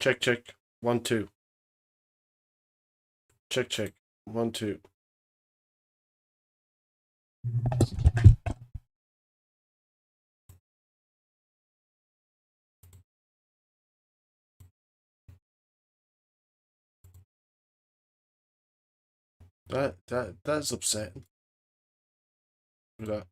Check, check. 1, 2. Check, check. 1, 2. That's upsetting. Look at that.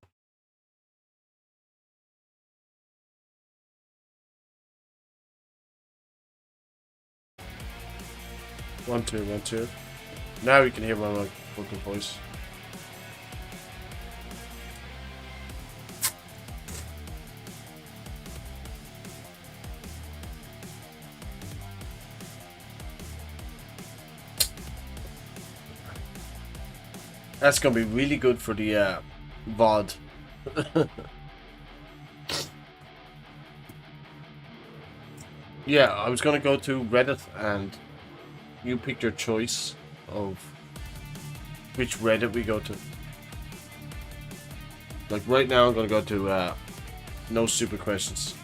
One, two, 1, 2. Now you can hear my fucking voice. That's gonna be really good for the VOD. Yeah, I was gonna go to Reddit and you pick your choice of which Reddit we go to. Like right now I'm gonna go to no stupid questions.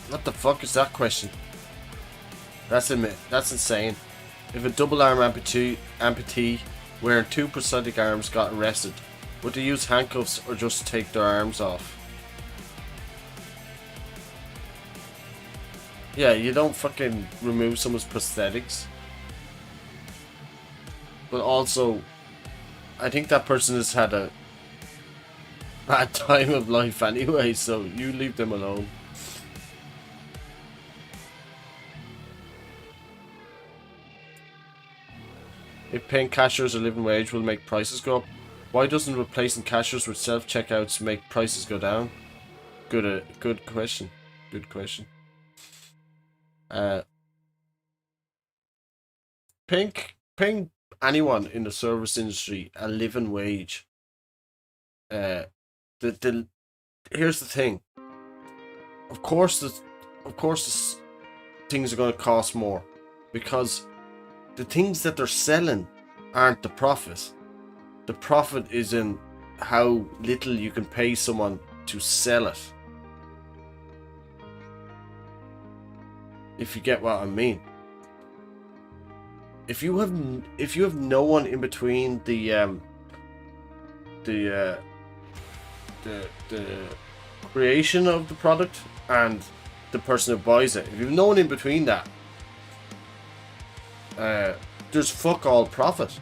What the fuck is that question? That's insane. If a double arm amputee wearing 2 prosthetic arms got arrested, would they use handcuffs or just take their arms off? Yeah, you don't fucking remove someone's prosthetics. But also, I think that person has had a bad time of life anyway, so you leave them alone. If paying cashiers a living wage will make prices go up, why doesn't replacing cashiers with self-checkouts make prices go down? Good question. Good question. Paying anyone in the service industry a living wage. Uh, the Here's the thing. Of course, things are going to cost more because the things that they're selling aren't the profit. The profit is in how little you can pay someone to sell it. If you get what I mean. If you have no one in between the creation of the product and the person who buys it, if you have no one in between that, there's fuck all profit.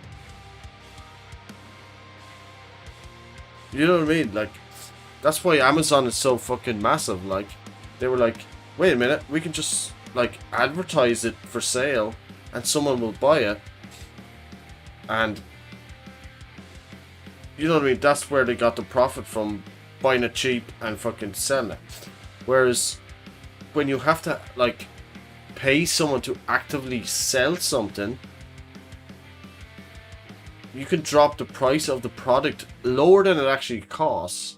You know what I mean? Like, that's why Amazon is so fucking massive. Like, they were like, wait a minute, we can just like advertise it for sale and someone will buy it, and you know what I mean, that's where they got the profit from, buying it cheap and fucking selling it. Whereas when you have to like pay someone to actively sell something, you can drop the price of the product lower than it actually costs,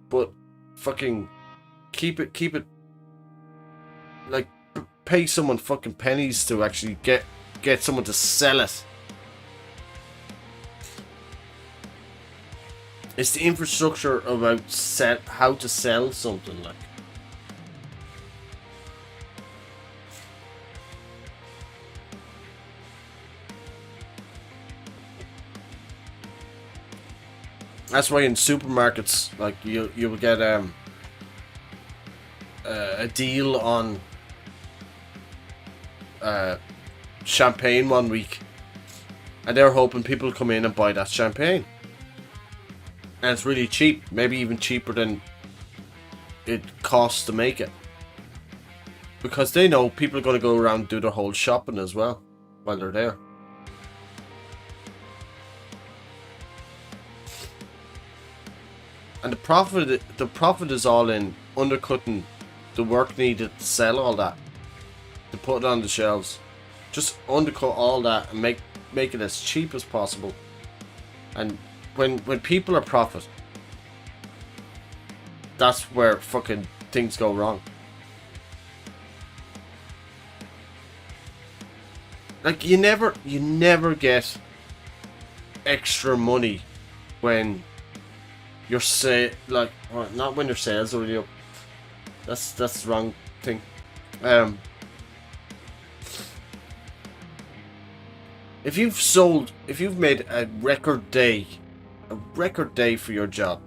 but fucking keep it like pay someone fucking pennies to actually get someone to sell it. It's the infrastructure about how to sell something, like. That's why in supermarkets, like, you will get a deal on champagne one week, and they're hoping people come in and buy that champagne, and it's really cheap, maybe even cheaper than it costs to make it, because they know people are going to go around and do their whole shopping as well while they're there. And the profit is all in undercutting the work needed to sell all that, to put it on the shelves. Just undercut all that and make it as cheap as possible. And when people are profit, that's where fucking things go wrong. Like, you never get extra money when your like, or not when your sales are really up. That's the wrong thing. If you've made a record day for your job,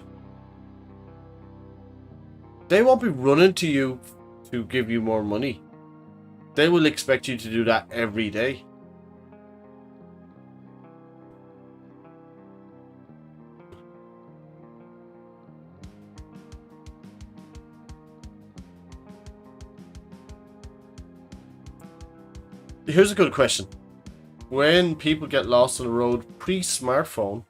they won't be running to you to give you more money. They will expect you to do that every day. Here's a good question. When people get lost on the road pre-smartphone,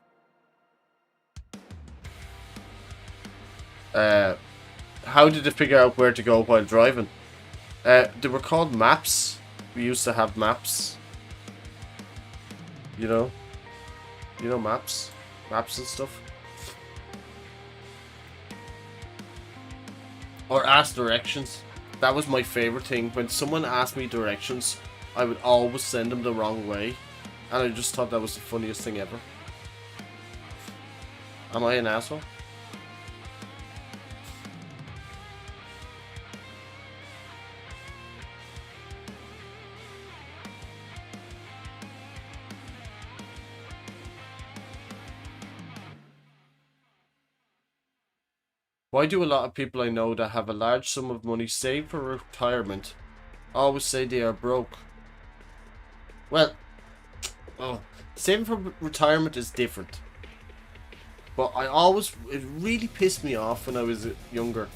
how did they figure out where to go while driving? They were called maps. We used to have maps. You know maps and stuff. Or ask directions. That was my favorite thing. When someone asked me directions, I would always send them the wrong way, and I just thought that was the funniest thing ever. Am I an asshole? Why do a lot of people I know that have a large sum of money saved for retirement always say they are broke? Well, saving for retirement is different. But it really pissed me off when I was younger,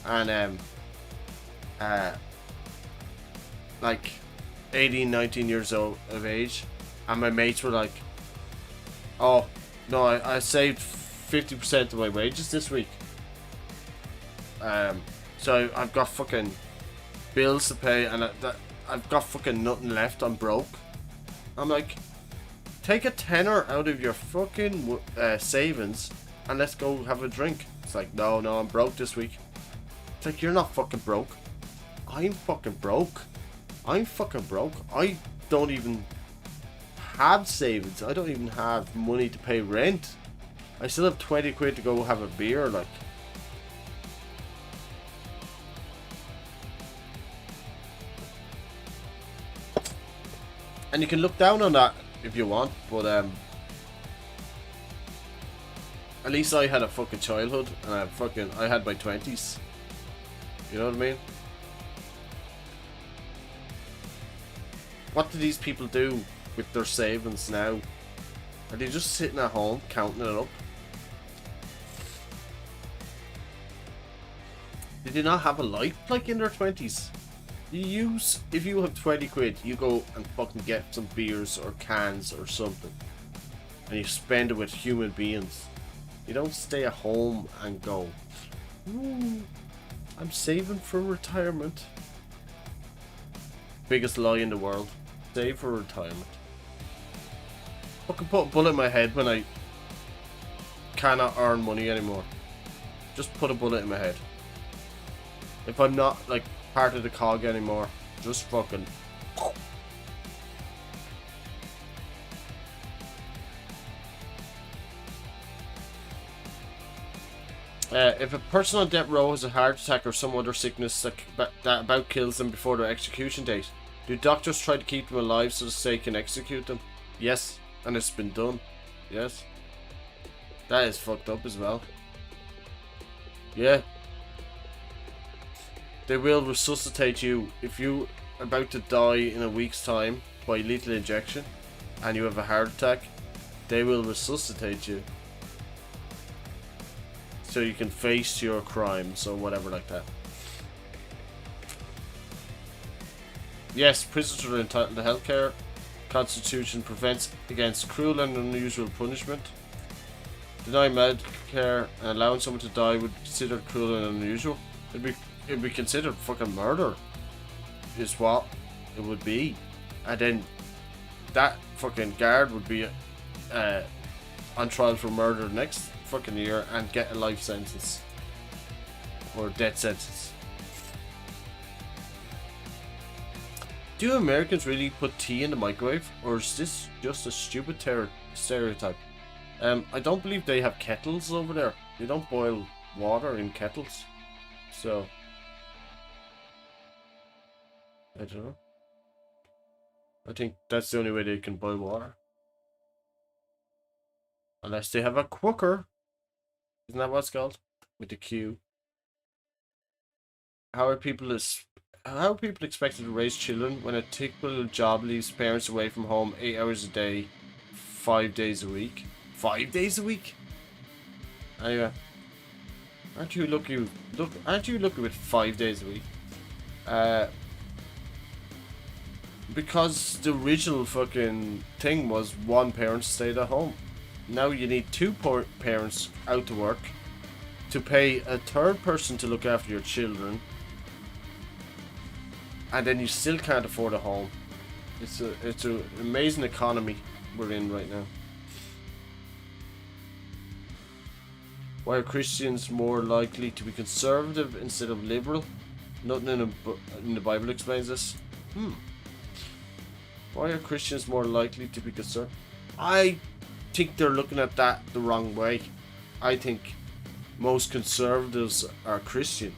and like 18, 19 years of age, and my mates were like, oh, no, I saved 50% of my wages this week. So I've got fucking bills to pay, and I've got fucking nothing left, I'm broke. I'm like, take a tenner out of your fucking savings and let's go have a drink. It's like, no, I'm broke this week. It's like, you're not fucking broke. I'm fucking broke. I don't even have savings. I don't even have money to pay rent. I still have 20 quid to go have a beer, like. And you can look down on that if you want, but at least I had a fucking childhood and I had my 20s. You know what I mean? What do these people do with their savings now? Are they just sitting at home counting it up? Did they not have a life like in their 20s? If you have 20 quid, you go and fucking get some beers or cans or something. And you spend it with human beings. You don't stay at home and go, ooh, I'm saving for retirement. Biggest lie in the world. Save for retirement. Fucking put a bullet in my head when I cannot earn money anymore. Just put a bullet in my head. If I'm not like part of the cog anymore, just fucking. If a person on death row has a heart attack or some other sickness that about kills them before their execution date, do doctors try to keep them alive so that they can execute them? Yes, and it's been done. Yes. That is fucked up as well. Yeah. They will resuscitate you if you are about to die in a week's time by lethal injection and you have a heart attack. They will resuscitate you so you can face your crimes or whatever like that. Yes, prisoners are entitled to healthcare. Constitution prevents against cruel and unusual punishment. Denying Medicare and allowing someone to die would be considered cruel and unusual. It'd be considered fucking murder, is what it would be. And then that fucking guard would be on trial for murder next fucking year and get a life sentence or death sentence. Do Americans really put tea in the microwave, or is this just a stupid stereotype? I don't believe they have kettles over there. They don't boil water in kettles. So I don't know. I think that's the only way they can boil water. Unless they have a cooker. Isn't that what it's called? With the Q. How are people expected to raise children when a typical job leaves parents away from home 8 hours a day, 5 days a week? 5 days a week? Anyway. Aren't you lucky with 5 days a week? Because the original fucking thing was one parent stayed at home. Now you need two parents out to work to pay a third person to look after your children, and then you still can't afford a home. It's an amazing economy we're in right now. Why are Christians more likely to be conservative instead of liberal? Nothing in the Bible explains this. Why are Christians more likely to be conservative? I think they're looking at that the wrong way. I think most conservatives are Christian.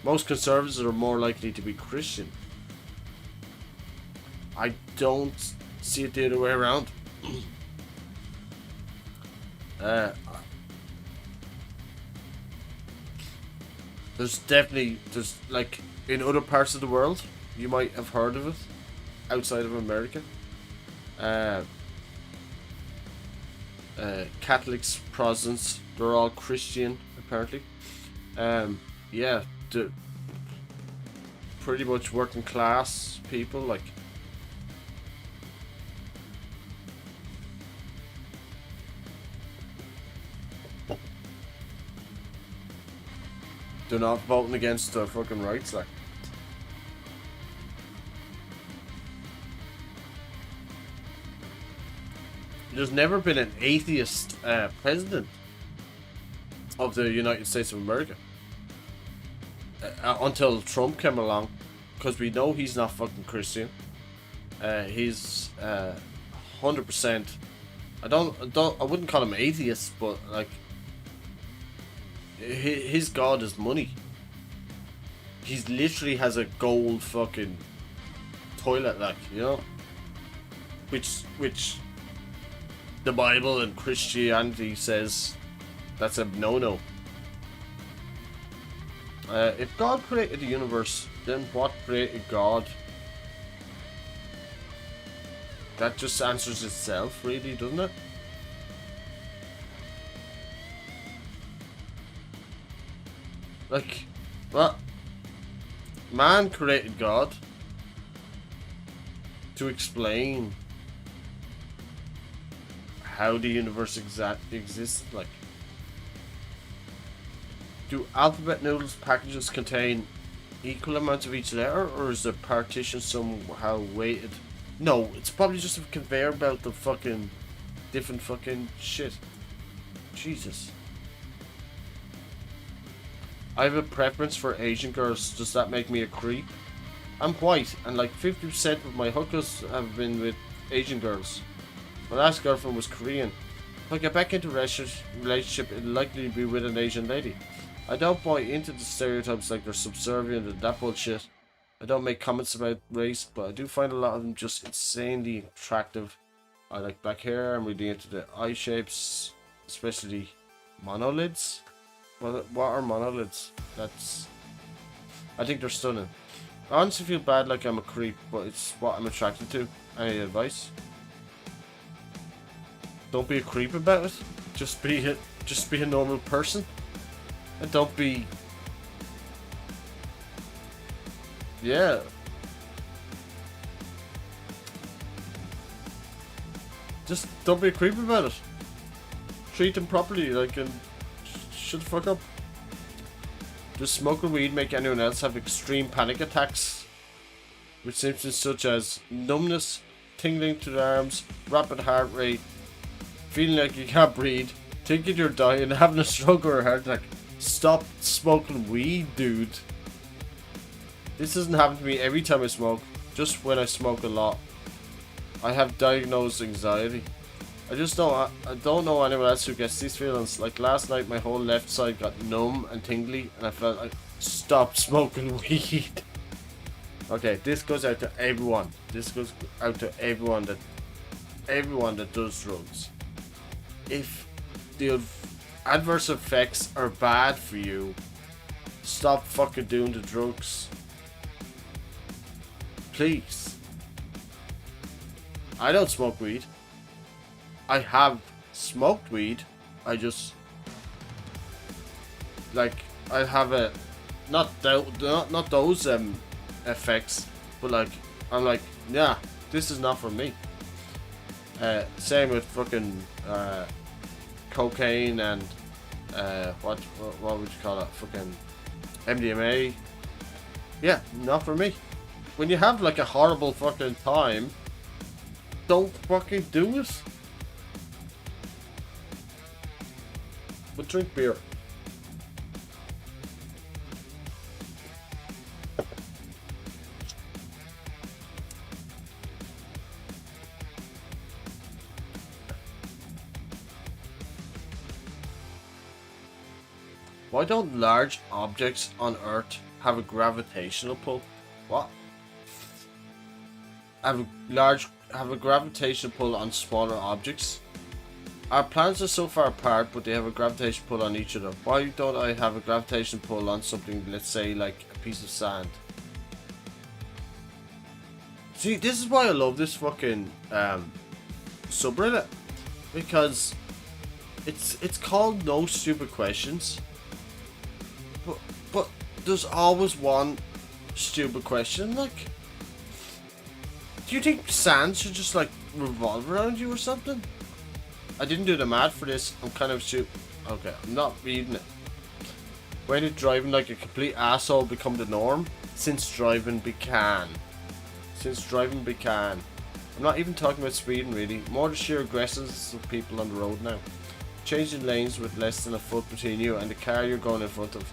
Most conservatives are more likely to be Christian. I don't see it the other way around. There's like in other parts of the world, you might have heard of it outside of America. Catholics, Protestants, they're all Christian apparently. Yeah, the pretty much working class people, like they're not voting against their fucking rights, like. There's never been an atheist president of the United States of America until Trump came along, because we know he's not fucking Christian. He's 100%. I wouldn't call him atheist, but like his god is money. He's literally has a gold fucking toilet, like, you know, which the Bible and Christianity says that's a no-no. If God created the universe, then what created God? That just answers itself, really, doesn't it? Like, well, man created God to explain how the universe exists. Like, do alphabet noodles packages contain equal amounts of each letter, or is the partition somehow weighted? No, it's probably just a conveyor belt of fucking different fucking shit. Jesus. I have a preference for Asian girls. Does that make me a creep? I'm white, and like 50% of my hookers have been with Asian girls. My last girlfriend was Korean. If I get back into a relationship, it'll likely be with an Asian lady. I don't buy into the stereotypes like they're subservient and that bullshit. I don't make comments about race, but I do find a lot of them just insanely attractive. I like black hair. I'm really into the eye shapes, especially monolids. What are monolids? I think they're stunning. I honestly feel bad like I'm a creep, but it's what I'm attracted to. Any advice? Don't be a creep about it. Just be a normal person. And don't be... Yeah. Just don't be a creep about it. Treat them properly, like, and shut the fuck up. Does smoking weed make anyone else have extreme panic attacks with symptoms such as numbness, tingling to the arms, rapid heart rate, feeling like you can't breathe, thinking you're dying, having a stroke or a heart attack? Stop smoking weed, dude. This doesn't happen to me every time I smoke, just when I smoke a lot. I have diagnosed anxiety. I don't know anyone else who gets these feelings. Like last night, my whole left side got numb and tingly, and I felt like, stop smoking weed. Okay, this goes out to everyone. This goes out to everyone that does drugs. If the adverse effects are bad for you, stop fucking doing the drugs. Please. I don't smoke weed. I have smoked weed. I just like I have a not those effects, but like I'm like, yeah, this is not for me. Same with fucking cocaine and what would you call it? Fucking MDMA. Yeah, not for me. When you have like a horrible fucking time, don't fucking do it. But drink beer. Why don't large objects on Earth have a gravitational pull? What? Have a gravitational pull on smaller objects? Our planets are so far apart, but they have a gravitational pull on each other. Why don't I have a gravitational pull on something, let's say, like a piece of sand? See, this is why I love this fucking subreddit, because it's called No Stupid Questions, but there's always one stupid question. Like, do you think sand should just like revolve around you or something? I didn't do the math for this. I'm kind of stupid. Okay, I'm not reading it. When did driving like a complete asshole become the norm? Since driving began. I'm not even talking about speeding really, more the sheer aggressiveness of people on the road now. Changing lanes with less than a foot between you and the car you're going in front of.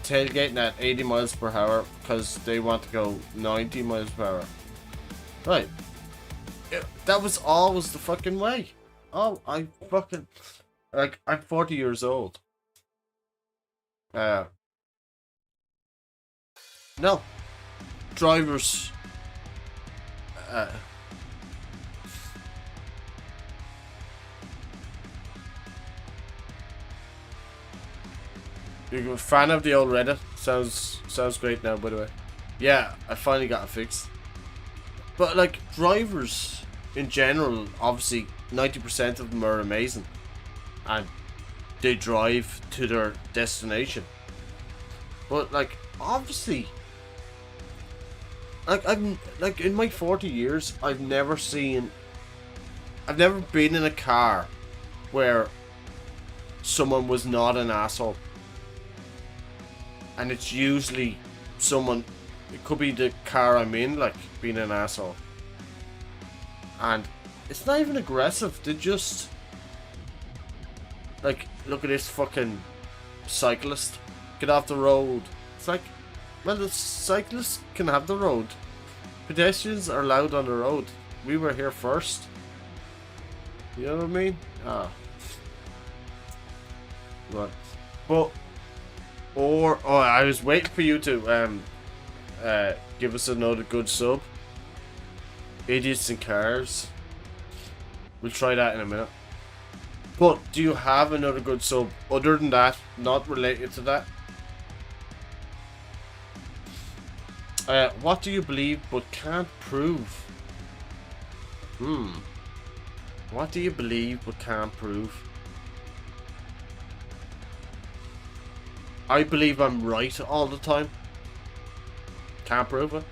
Tailgating at 80 miles per hour because they want to go 90 miles per hour. Right. That was always the fucking way. Oh, I fucking... Like, I'm 40 years old. No. Drivers... You're a fan of the old Reddit? Sounds great now, by the way. Yeah, I finally got it fixed. But, like, drivers in general, obviously, 90% of them are amazing. And they drive to their destination. But, like, obviously... Like, in my 40 years, I've never been in a car where someone was not an asshole. And it's usually someone, it could be the car I'm in, like, being an asshole. And it's not even aggressive, they just, like, look at this fucking cyclist, get off the road. It's like, well, the cyclists can have the road. Pedestrians are allowed on the road. We were here first. You know what I mean? Ah. Right. But... Or, oh, I was waiting for you to give us another good sub. Idiots in Cars. We'll try that in a minute. But, do you have another good sub other than that, not related to that? What do you believe but can't prove? What do you believe but can't prove? I believe I'm right all the time. Can't prove it.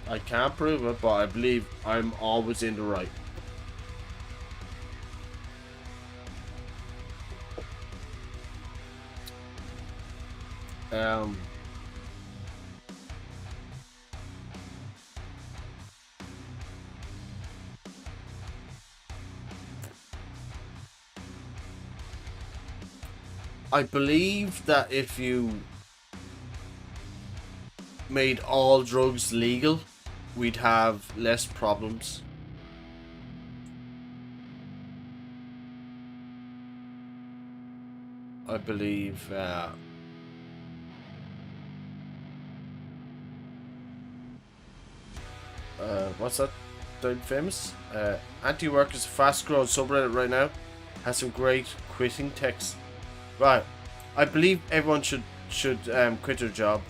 I can't prove it, but I believe I'm always in the right. I believe that if you made all drugs legal, we'd have less problems. I believe what's that? They're famous? Anti-work is a fast-growing subreddit right now. Has some great quitting texts. Right, I believe everyone should quit their job,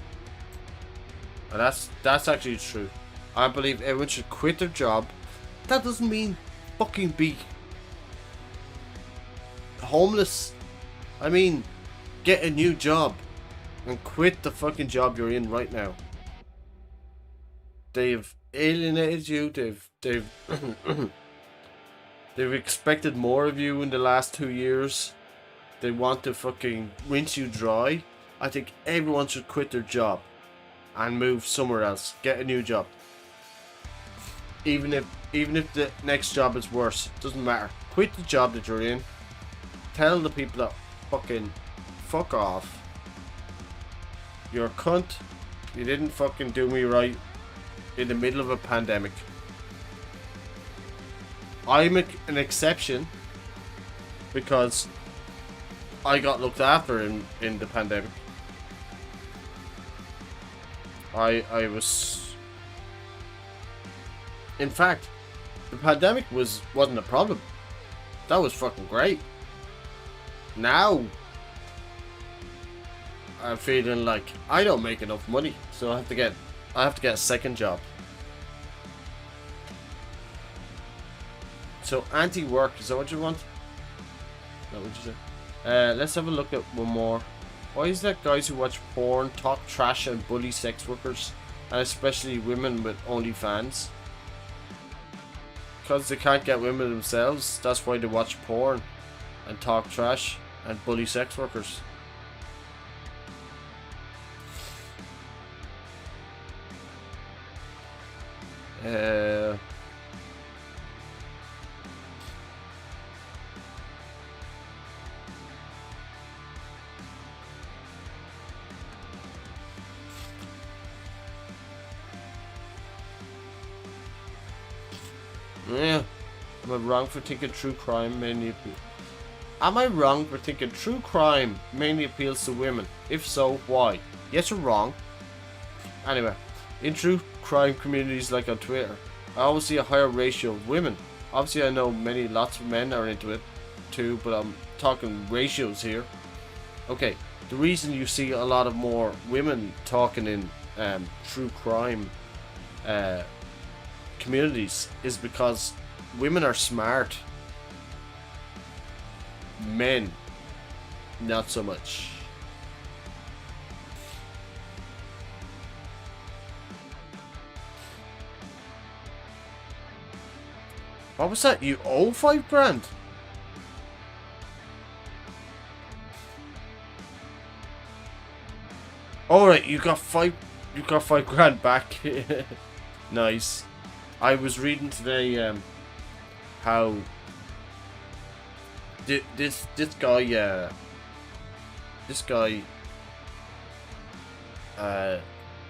and that's actually true. I believe everyone should quit their job. That doesn't mean fucking be homeless. I mean, get a new job and quit the fucking job you're in right now. They've alienated you. They've they've expected more of you in the last 2 years. They want to fucking rinse you dry. I think everyone should quit their job and move somewhere else. Get a new job. Even if the next job is worse, doesn't matter. Quit the job that you're in. Tell the people that fucking fuck off. You're a cunt. You didn't fucking do me right in the middle of a pandemic. I'm an exception because I got looked after in the pandemic. I was... In fact, the pandemic wasn't a problem. That was fucking great. Now, I'm feeling like I don't make enough money, so I have to get a second job. So anti-work, is that what you want? Is that what you say? Let's have a look at one more. Why is that guys who watch porn talk trash and bully sex workers, and especially women with OnlyFans? Because they can't get women themselves. That's why they watch porn and talk trash and bully sex workers. Uh, yeah. Am I wrong for thinking true crime mainly appeals? Am I wrong for thinking true crime mainly appeals to women? If so, why? Yes or wrong? Anyway, in true crime communities like on Twitter, I always see a higher ratio of women. Obviously, I know lots of men are into it too, but I'm talking ratios here. Okay, the reason you see a lot of more women talking in true crime communities is because women are smart. Men, not so much. What was that? You owe $5,000? Alright, you got $5,000 back. Nice. I was reading today how this guy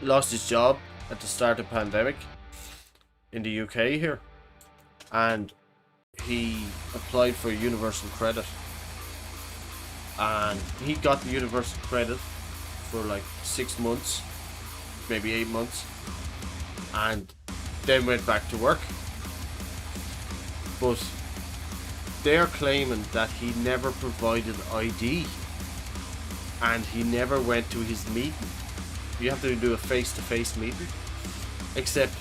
lost his job at the start of the pandemic in the UK here, and he applied for universal credit, and he got the universal credit for like 6 months, maybe 8 months, and then went back to work. But they're claiming that he never provided ID and he never went to his meeting. You have to do a face-to-face meeting, except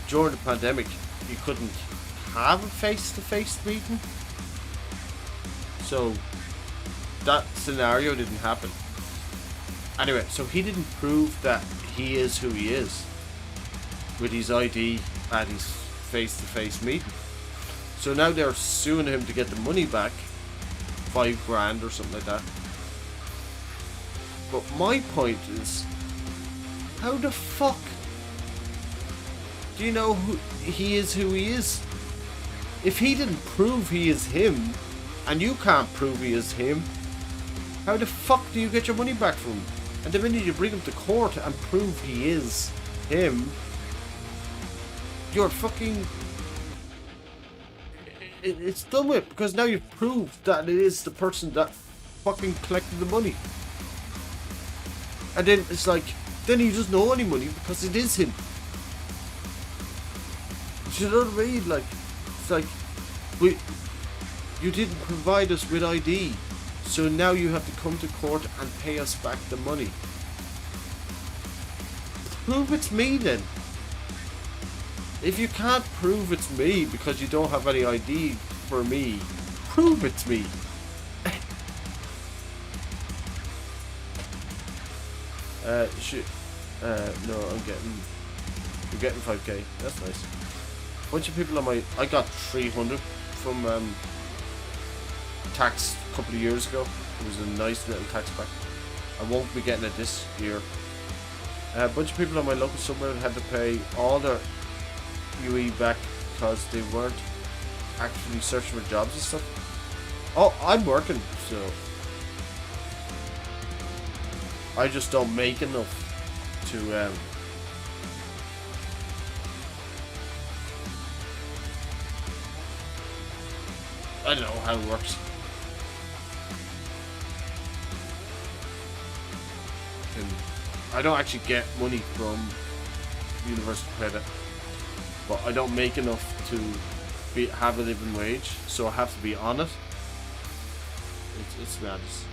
during the pandemic you couldn't have a face-to-face meeting, so that scenario didn't happen. Anyway, so he didn't prove that he is who he is with his ID at his face-to-face meeting. So now they're suing him to get the money back, $5,000 or something like that. But my point is, how the fuck do you know who he is? If he didn't prove he is him, and you can't prove he is him, how the fuck do you get your money back from him? And the minute you bring him to court and prove he is him, you're fucking... It's done with, because now you've proved that it is the person that fucking collected the money. And then it's like, then he doesn't owe any money because it is him. Do you know what I mean? Like, it's like, you didn't provide us with ID, so now you have to come to court and pay us back the money. Prove it's me then. If you can't prove it's me because you don't have any ID for me, prove it's me. Shit. No, you're getting 5k. That's nice. Bunch of people on my, I got 300 from tax a couple of years ago. It was a nice little tax back. I won't be getting it this year. A bunch of people on my local suburb had to pay all their UE back because they weren't actually searching for jobs and stuff. Oh, I'm working, so I just don't make enough to I don't know how it works. And I don't actually get money from Universal Credit, but I don't make enough to have a living wage, so I have to be on it. It's madness.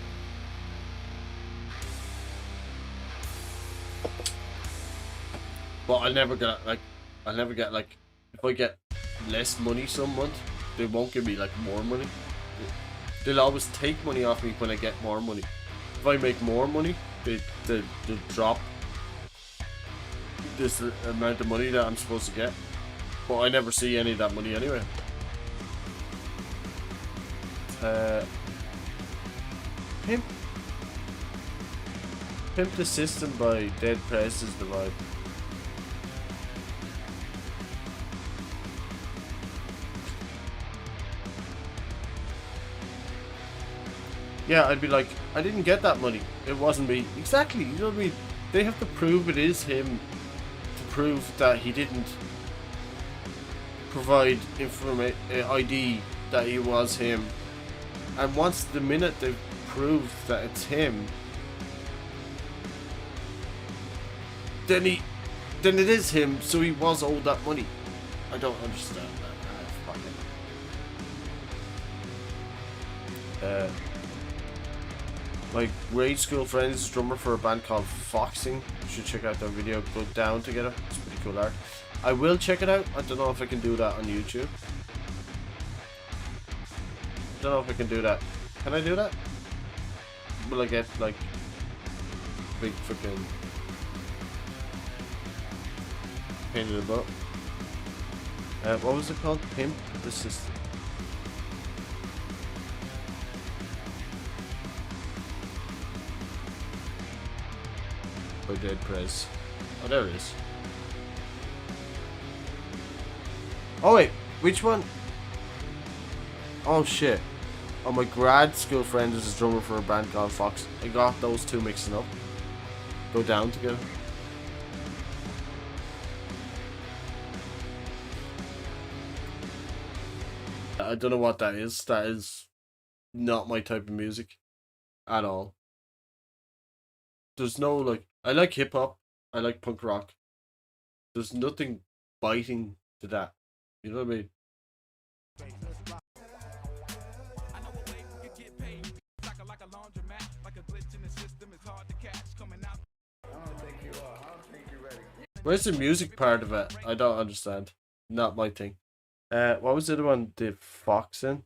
But I'll never get like, if I get less money some month, they won't give me like more money. They'll always take money off me when I get more money. If I make more money, they'll drop this amount of money that I'm supposed to get. But I never see any of that money anyway. Pimp the system by Dead Press is the vibe. Yeah, I'd be like, I didn't get that money. It wasn't me. Exactly. You know what I mean? They have to prove it is him to prove that he didn't provide ID that he was him. And once the minute they've proved that it's him, then then it is him. So he was owed that money. I don't understand that. Fucking. My grade school friend is a drummer for a band called Foxing. You should check out their video, Go Down Together. It's pretty cool art. I will check it out. I don't know if I can do that on YouTube. Don't know if I can do that. Can I do that? Will I get like big fucking pain in the butt? What was it called? Pimp the System. By Dead Prez. Oh, there it is. Oh wait, which one? Oh shit. Oh, my grad school friend is a drummer for a band called Fox. I got those two mixing up. Go Down Together. I don't know what that is. That is not my type of music at all. There's no like, I like hip hop. I like punk rock. There's nothing biting to that. You know what I mean? Where's the music part of it? I don't understand. Not my thing. What was the other one? The Foxing?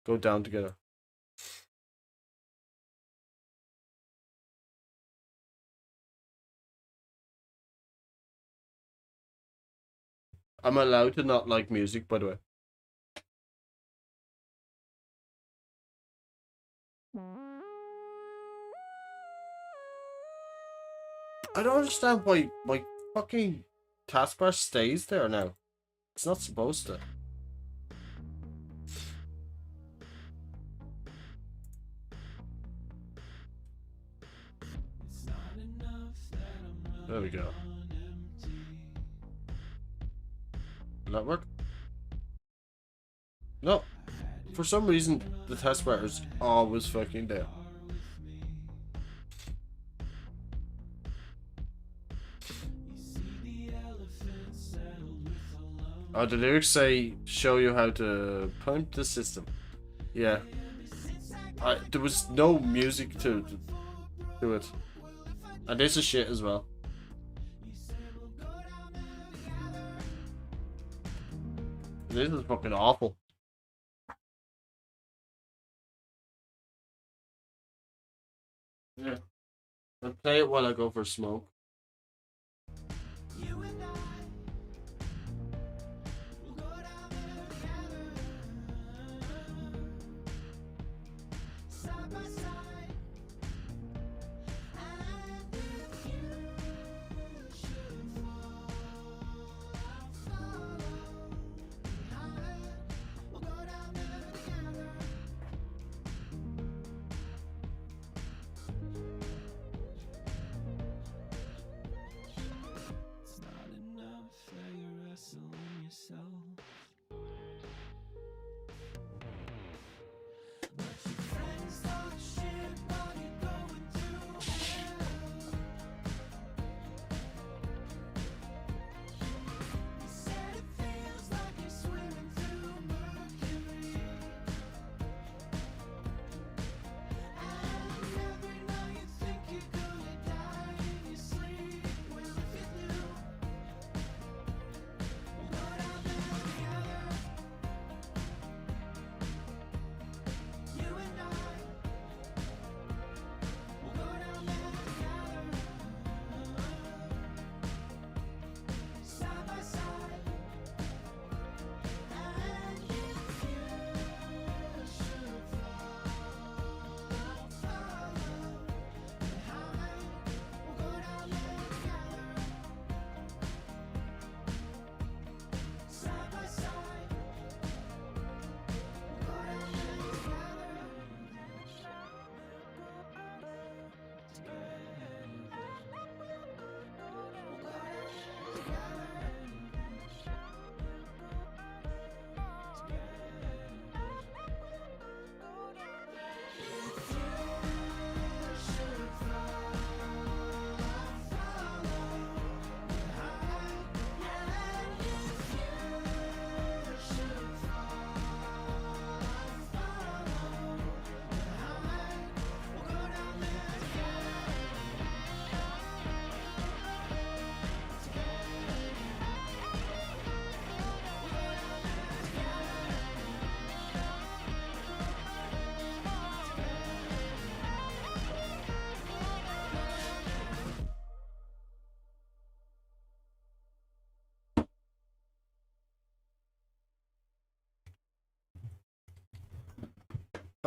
Go Down Together. I'm allowed to not like music, by the way. I don't understand why my fucking taskbar stays there now. It's not supposed to. There we go. Will that work? No. For some reason, the taskbar is always fucking there. Oh, the lyrics say, show you how to pump the system. Yeah. There was no music to do it. And this is shit as well. This is fucking awful. Yeah. I'll play it while I go for a smoke.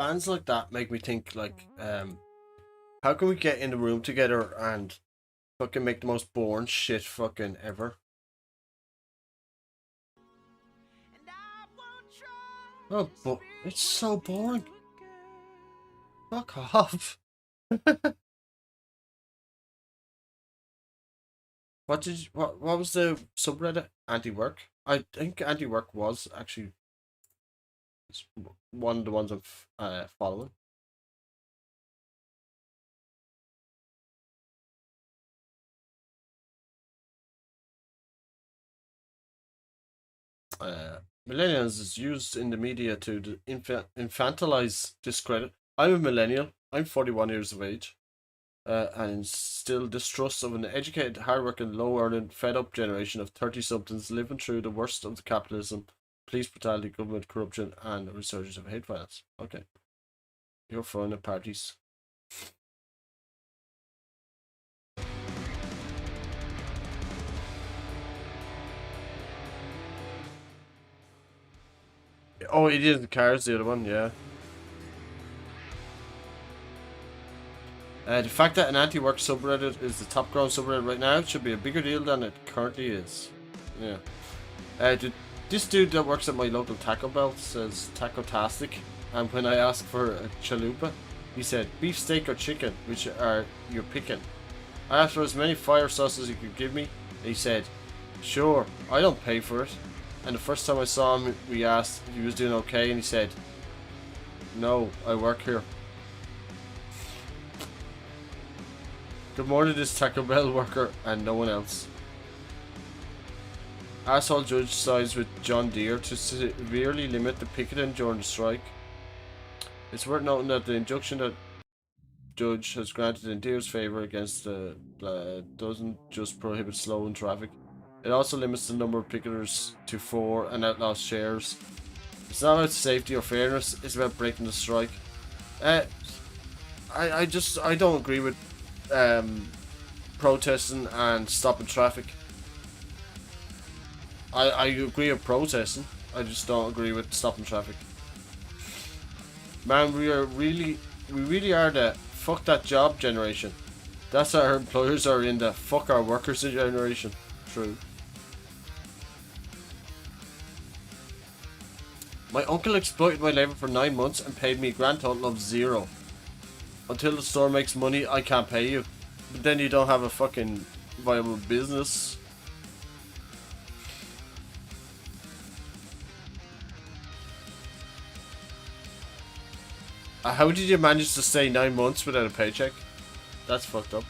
bands like that make me think like, how can we get in the room together and fucking make the most boring shit fucking ever? Oh, but it's so boring. Fuck off. What was the subreddit? Anti-work? I think anti-work was actually one of the ones I'm following. Millennials is used in the media to infantilize discredit. I'm a millennial. I'm 41 years of age. And still distrust of an educated, hardworking, low-earning, fed-up generation of 30-somethings living through the worst of the capitalism, police brutality, government corruption, and a resurgence of hate violence. Okay. You're fun at parties. Oh, he did the cars, the other one, yeah. The fact that an anti-work subreddit is the top growing subreddit right now should be a bigger deal than it currently is. Yeah. This dude that works at my local Taco Bell says Taco-tastic, and when I asked for a chalupa, he said beef steak or chicken, which are you're picking. I asked for as many fire sauces he could give me, and he said, sure, I don't pay for it. And the first time I saw him, we asked if he was doing okay, and he said, no, I work here. Good morning, this Taco Bell worker and no one else. Asshole judge sides with John Deere to severely limit the picketing during the strike. It's worth noting that the injunction that judge has granted in Deere's favour against the doesn't just prohibit slowing traffic. It also limits the number of picketers to 4 and outlaws shares. It's not about safety or fairness, it's about breaking the strike. I don't agree with protesting and stopping traffic. I agree with protesting. I just don't agree with stopping traffic. Man, we really are the fuck that job generation. That's our employers are in the fuck our workers generation. True. My uncle exploited my labour for 9 months and paid me a grand total of 0. Until the store makes money, I can't pay you. But then you don't have a fucking viable business. How did you manage to stay 9 months without a paycheck? That's fucked up.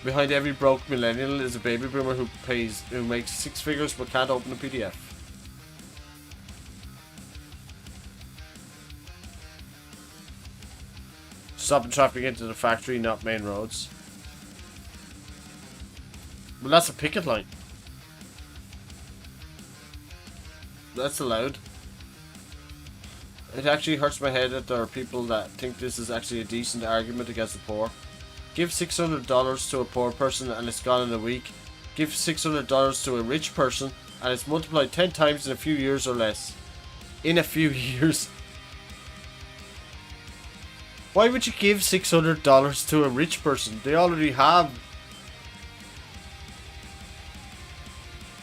Behind every broke millennial is a baby boomer who makes 6 figures but can't open a PDF. Stopping traffic into the factory, not main roads. Well, that's a picket line. That's allowed. It actually hurts my head that there are people that think this is actually a decent argument against the poor. Give $600 to a poor person and it's gone in a week. Give $600 to a rich person and it's multiplied 10 times in a few years or less. In a few years. Why would you give $600 to a rich person? They already have.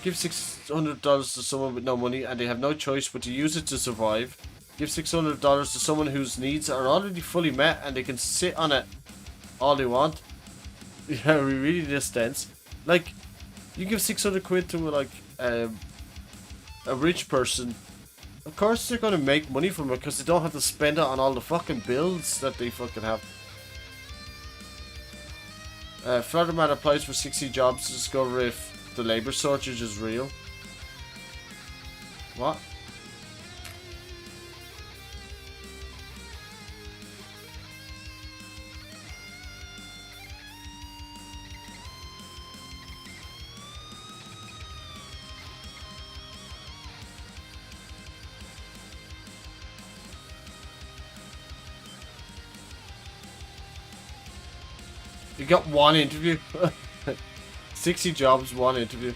Give $600 to someone with no money and they have no choice but to use it to survive. Give $600 to someone whose needs are already fully met and they can sit on it all they want. Yeah, we really this dense. Like, you give 600 quid to like a rich person. Of course they're gonna make money from it because they don't have to spend it on all the fucking bills that they fucking have. Florida man applies for 60 jobs to discover if the labour shortage is real. What? You got one interview. 60 jobs, 1 interview.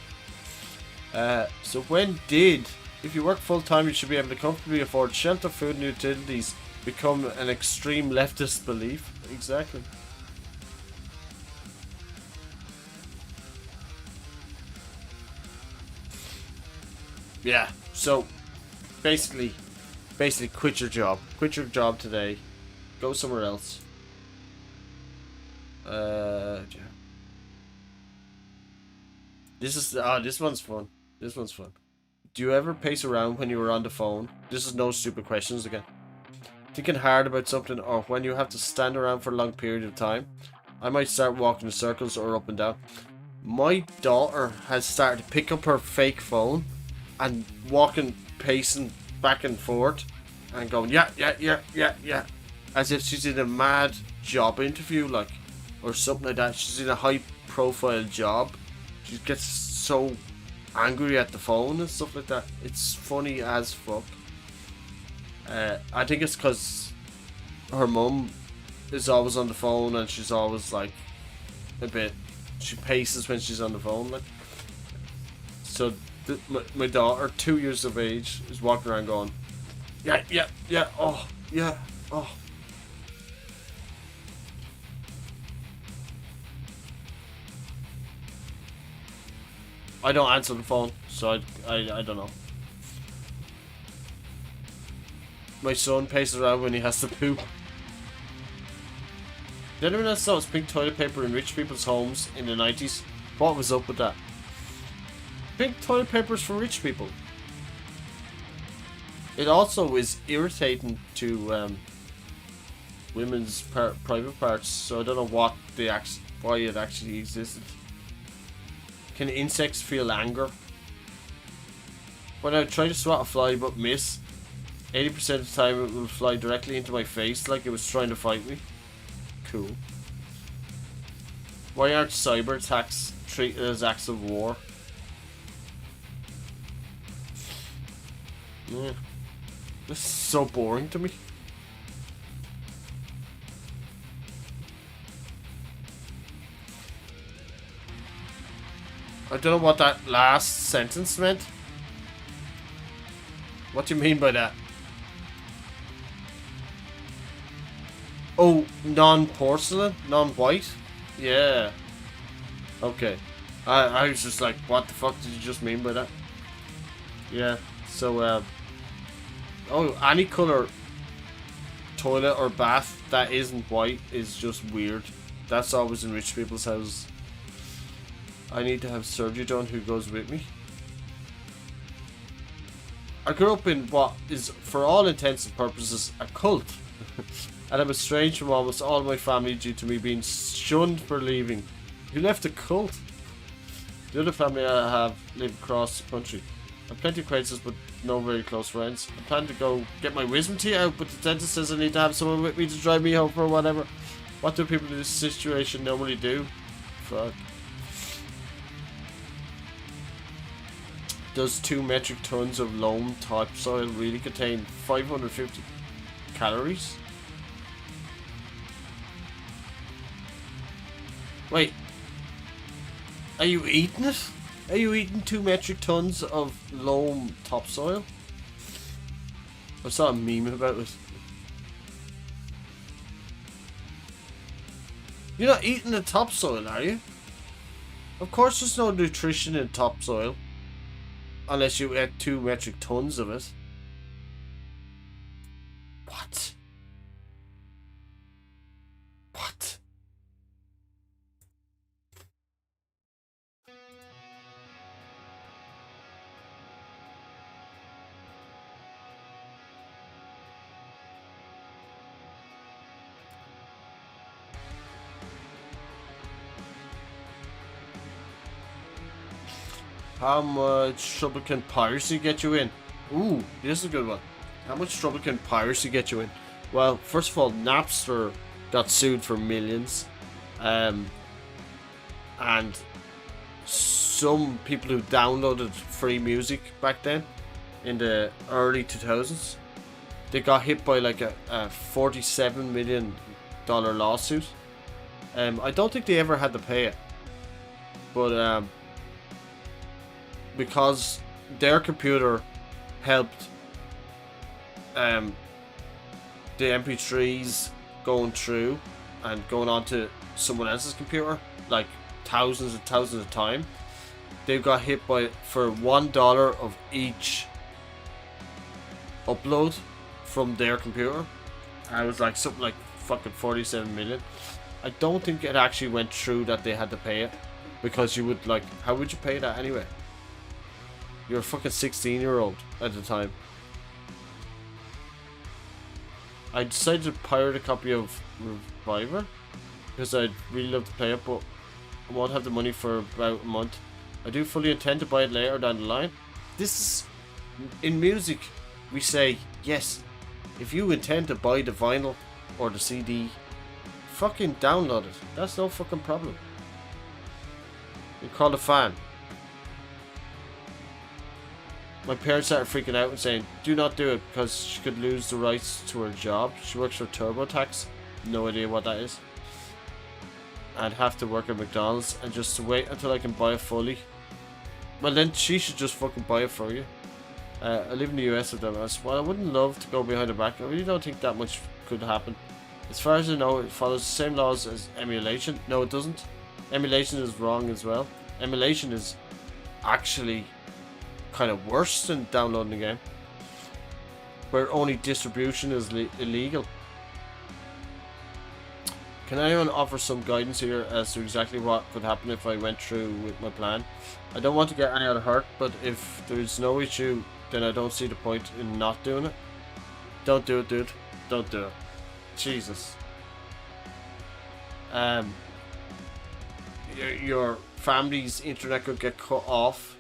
So when did, if you work full time, you should be able to comfortably afford shelter, food, and utilities become an extreme leftist belief? Exactly. Yeah. So basically quit your job. Quit your job today. Go somewhere else. Yeah. This one's fun. This one's fun. Do you ever pace around when you were on the phone? This is no stupid questions again. Thinking hard about something, or when you have to stand around for a long period of time? I might start walking in circles or up and down. My daughter has started to pick up her fake phone and walking, pacing back and forth and going, yeah, as if she's in a mad job interview, like, or something like that. She's in a high profile job. She gets so angry at the phone and stuff like that. It's funny as fuck. I think it's because her mum is always on the phone and she's always like a bit, she paces when she's on the phone, like. So my daughter, 2 years of age, is walking around going, yeah, oh, yeah, oh. I don't answer the phone, so I don't know. My son paces around when he has to poop. Did anyone else notice pink toilet paper in rich people's homes in the 90s? What was up with that? Pink toilet papers for rich people. It also is irritating to women's private parts, so I don't know why it actually existed. Can insects feel anger? When I try to swat a fly but miss, 80% of the time it will fly directly into my face like it was trying to fight me. Cool. Why aren't cyber attacks treated as acts of war? Yeah. This is so boring to me. I don't know what that last sentence meant. What do you mean by that? Oh, non-porcelain? Non-white? Yeah. Okay. I was just like, what the fuck did you just mean by that? Yeah, so, oh, any colour toilet or bath that isn't white is just weird. That's always in rich people's houses. I need to have surgery done. Who goes with me? I grew up in what is, for all intents and purposes, a cult. And I'm estranged from almost all my family due to me being shunned for leaving. You left a cult? The other family I have live across the country. I have plenty of acquaintances but no very close friends. I plan to go get my wisdom teeth out, but the dentist says I need to have someone with me to drive me home or whatever. What do people in this situation normally do? Fuck. Does 2 metric tons of loam topsoil really contain 550 calories? Wait. Are you eating it? Are you eating 2 metric tons of loam topsoil? I saw a meme about it. You're not eating the topsoil, are you? Of course there's no nutrition in topsoil. Unless you ate 2 metric tons of it. What? What? How much trouble can piracy get you in? Ooh, this is a good one. How much trouble can piracy get you in? Well, first of all, Napster got sued for millions. And some people who downloaded free music back then, in the early 2000s, they got hit by like a $47 million lawsuit. I don't think they ever had to pay it. but because their computer helped the MP3s going through and going onto someone else's computer, like thousands and thousands of time, they got hit by for $1 of each upload from their computer. And it was like something like fucking 47 million. I don't think it actually went through that they had to pay it, because you would like, how would you pay that anyway? You're a fucking 16-year-old at the time. I decided to pirate a copy of Reviver because I'd really love to play it, but I won't have the money for about a month. I do fully intend to buy it later down the line. This is, in music, we say, yes, if you intend to buy the vinyl or the CD, fucking download it. That's no fucking problem. You call a fan. My parents started freaking out and saying, do not do it because she could lose the rights to her job. She works for TurboTax. No idea what that is. I'd have to work at McDonald's and just to wait until I can buy it fully. Well, then she should just fucking buy it for you. I live in the US with them. Well, I wouldn't love to go behind her back. I really don't think that much could happen. As far as I know, it follows the same laws as emulation. No, it doesn't. Emulation is wrong as well. Emulation is actually kind of worse than downloading the game, where only distribution is illegal. Can anyone offer some guidance here as to exactly what could happen if I went through with my plan? I don't want to get any other hurt, but if there's no issue, then I don't see the point in not doing it. Don't do it, dude. Don't do it. Jesus. Your family's internet could get cut off.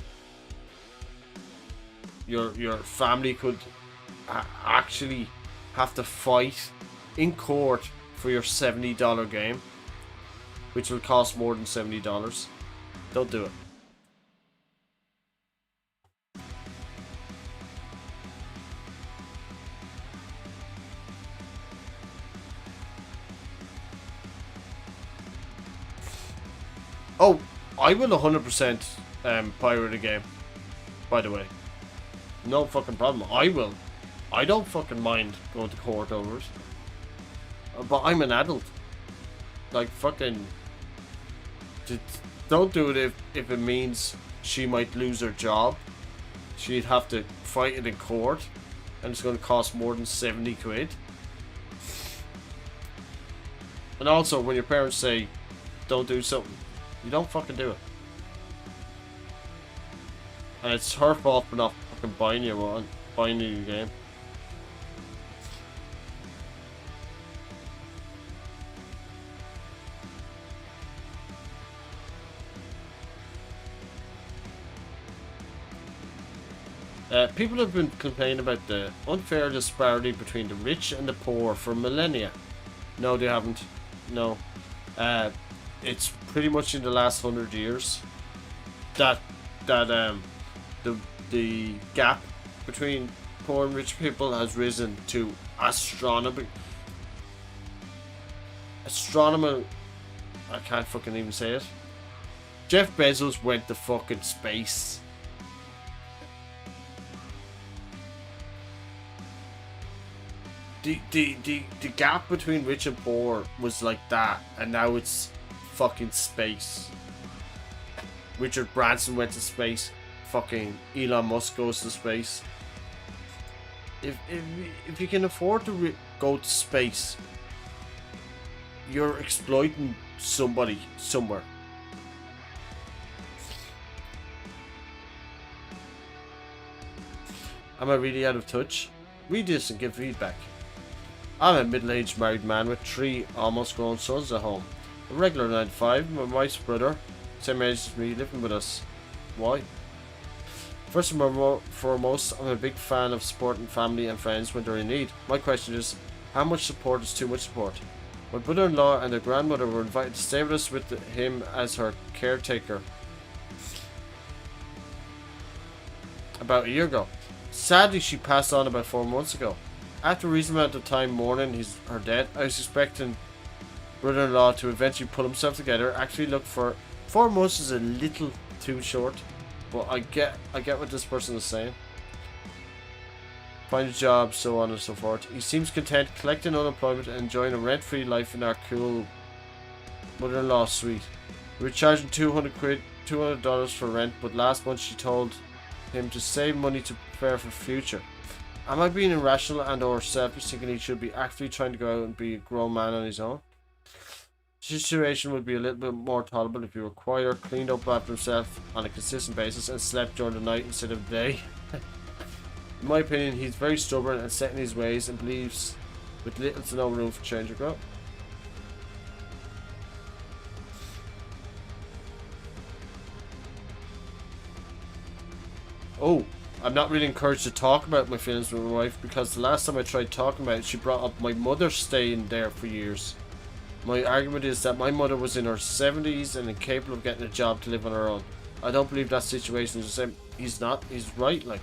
Your family could actually have to fight in court for your $70 game, which will cost more than $70. Don't do it. Oh, I will 100% pirate a game, by the way. No fucking problem. I will. I don't fucking mind going to court over it. But I'm an adult. Like, fucking... Don't do it if it means she might lose her job. She'd have to fight it in court. And it's going to cost more than 70 quid. And also, when your parents say, don't do something, you don't fucking do it. And it's her fault for not fucking buying you one, buying you a game. People have been complaining about the unfair disparity between the rich and the poor for millennia. No, they haven't. No. It's pretty much in the last 100 years that the gap between poor and rich people has risen to astronomical. I can't fucking even say it. Jeff Bezos went to fucking space. The gap between rich and poor was like that, and now it's fucking space. Richard Branson went to space. Fucking Elon Musk goes to space. If you can afford to go to space, you're exploiting somebody somewhere. Am I really out of touch? Read this and give feedback. I'm a middle-aged married man with 3 almost grown sons at home. A regular 9 to 5, my wife's brother, same age as me, living with us. Why? First and foremost, I'm a big fan of supporting family and friends when they're in need. My question is, how much support is too much support? My brother-in-law and their grandmother were invited to stay with us with him as her caretaker about a year ago. Sadly, she passed on about 4 months ago. After a reasonable amount of time mourning her death, I was expecting brother-in-law to eventually pull himself together, actually look for 4 months is a little too short, but I get what this person is saying. Find a job, so on and so forth. He seems content collecting unemployment and enjoying a rent-free life in our cool mother-in-law suite. We were charging $200 for rent, but last month she told him to save money to prepare for the future. Am I being irrational and or selfish, thinking he should be actively trying to go out and be a grown man on his own? The situation would be a little bit more tolerable if he were quieter, cleaned up after himself on a consistent basis, and slept during the night instead of the day. In my opinion, he's very stubborn and set in his ways and believes with little to no room for change or growth. Oh, I'm not really encouraged to talk about my feelings with my wife because the last time I tried talking about it, she brought up my mother staying there for years. My argument is that my mother was in her 70s and incapable of getting a job to live on her own. I don't believe that situation is the same. He's not. He's right, like.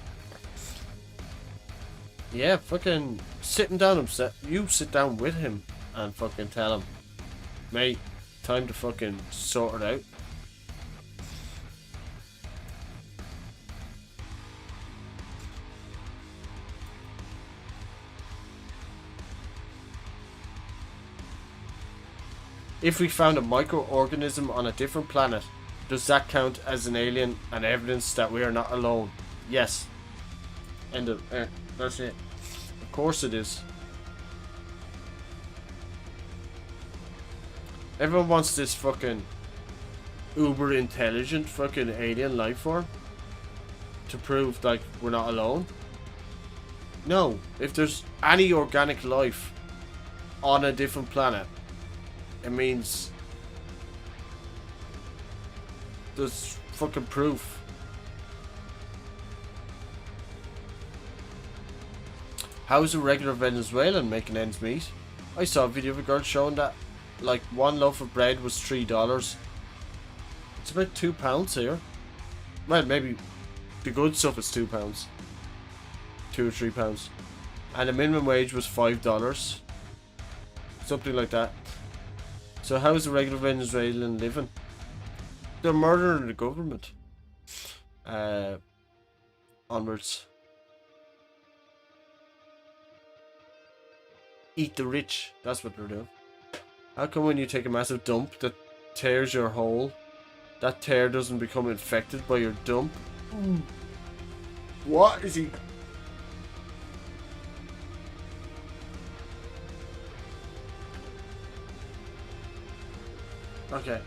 Yeah, fucking sitting down upset. You sit down with him and fucking tell him, mate, time to fucking sort it out. If we found a microorganism on a different planet, does that count as an alien and evidence that we are not alone? Yes. End of. That's it. Of course it is. Everyone wants this fucking uber intelligent fucking alien life form to prove like we're not alone. No, if there's any organic life on a different planet, it means there's fucking proof. How's a regular Venezuelan making ends meet? I saw a video of a girl showing that like one loaf of bread was $3. It's about £2 here. Well, maybe the good stuff is £2. £2 or £3. And the minimum wage was $5. Something like that. So how's a regular Venezuelan living? They're murdering the government. Onwards. Eat the rich. That's what they're doing. How come when you take a massive dump that tears your hole, that tear doesn't become infected by your dump? What is he? Okay.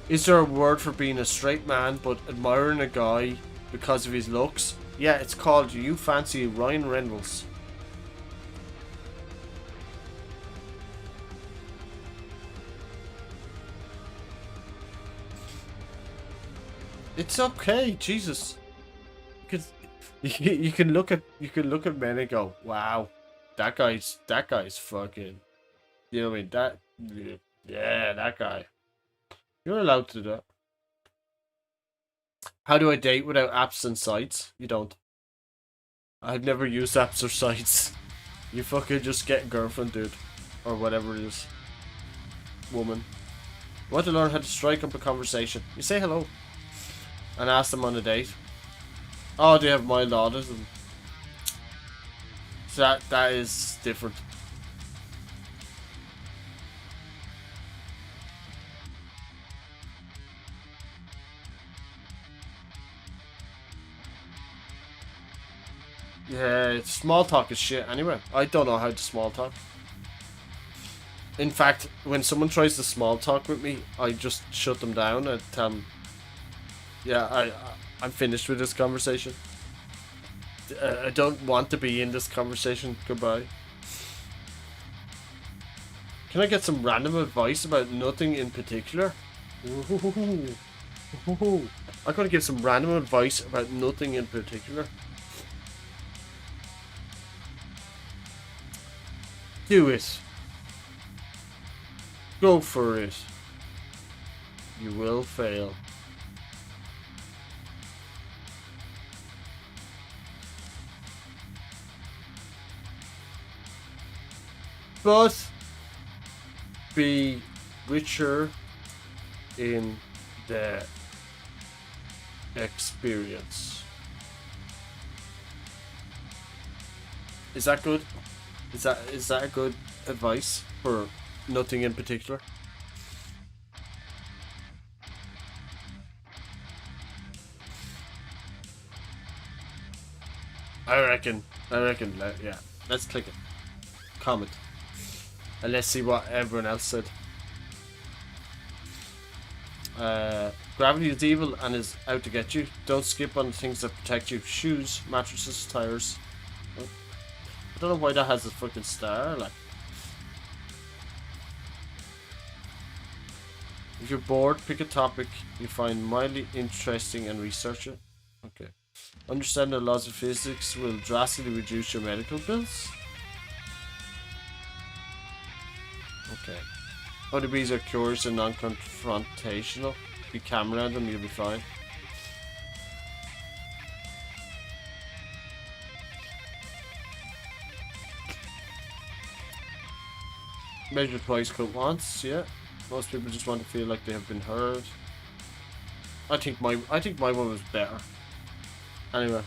Is there a word for being a straight man but admiring a guy because of his looks? Yeah, it's called You Fancy Ryan Reynolds. It's okay, Jesus. Because you can look at men and go, wow, that guy's fucking. You know what I mean? Yeah, that guy. You're allowed to do that. How do I date without apps and sites? You don't. I've never used apps or sites. You fucking just get a girlfriend, dude, or whatever it is. Woman. You want to learn how to strike up a conversation? You say hello. And ask them on a date. Oh, they have mild autism. So that is different. Yeah, small talk is shit anyway. I don't know how to small talk. In fact, when someone tries to small talk with me, I just shut them down and tell them, yeah, I'm finished with this conversation. I don't want to be in this conversation. Goodbye. Can I get some random advice about nothing in particular? I'm going to give some random advice about nothing in particular. Do it. Go for it. You will fail. But be richer in the experience. Is that good? Is that a good advice for nothing in particular? I reckon. Yeah. Let's click it. Comment. And let's see what everyone else said. Gravity is evil and is out to get you. Don't skip on the things that protect you. Shoes, mattresses, tires. I don't know why that has a fucking star. Like, if you're bored, pick a topic you find mildly interesting and research it. Okay. Understand the laws of physics will drastically reduce your medical bills. Okay. ODBs are curious and non-confrontational. Be calm around them, you'll be fine. Measure twice, cut once. Yeah. Most people just want to feel like they have been heard. I think my one was better. Anyway,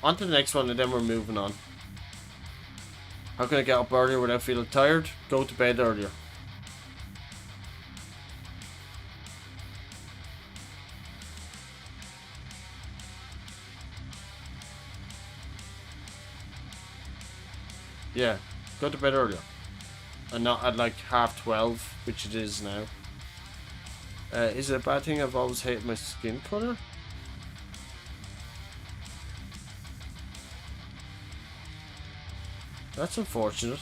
on to the next one, and then we're moving on. How can I get up earlier without feeling tired? Go to bed earlier. Yeah, go to bed earlier. And not at like 12:30, which it is now. Is it a bad thing I've always hated my skin color? That's unfortunate.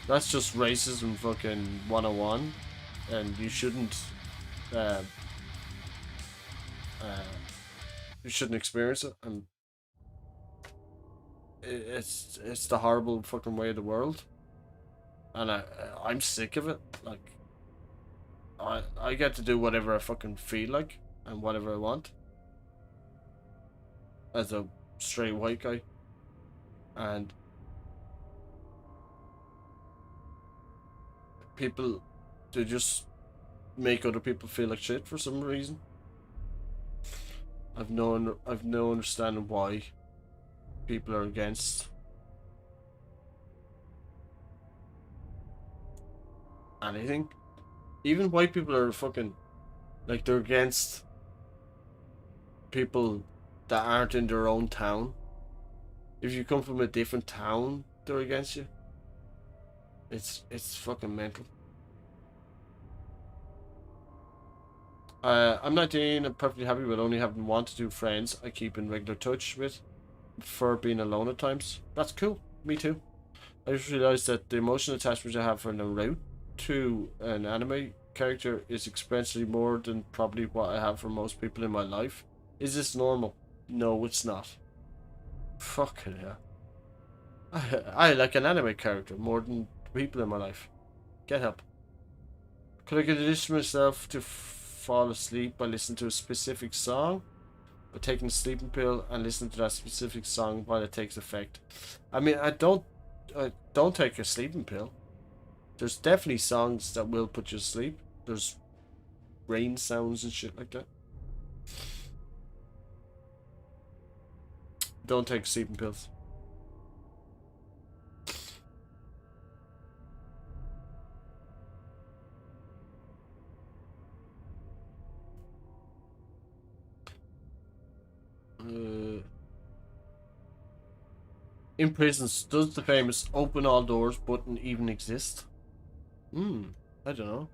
That's just racism fucking 101. And you shouldn't uh, you shouldn't experience it, and it's the horrible fucking way of the world, and I'm sick of it. Like, I get to do whatever I fucking feel like and whatever I want as a straight white guy, and people, they just make other people feel like shit for some reason. I've no understanding why people are against anything. Even white people are fucking, like, they're against people that aren't in their own town. If you come from a different town, they're against you. It's fucking mental. I'm 19. I'm perfectly happy with only having 1 to 2 friends I keep in regular touch with. For being alone at times. That's cool. Me too. I just realized that the emotional attachment I have for Naruto to an anime character is exponentially more than probably what I have for most people in my life. Is this normal? No, it's not. Fucking hell. I like an anime character more than people in my life. Get help. Could I condition myself to fall asleep by listening to a specific song? By taking a sleeping pill and listening to that specific song while it takes effect? I mean, I don't take a sleeping pill. There's definitely songs that will put you to sleep. There's rain sounds and shit like that. Don't take sleeping pills. In prisons, does the famous open all doors button even exist? I don't know.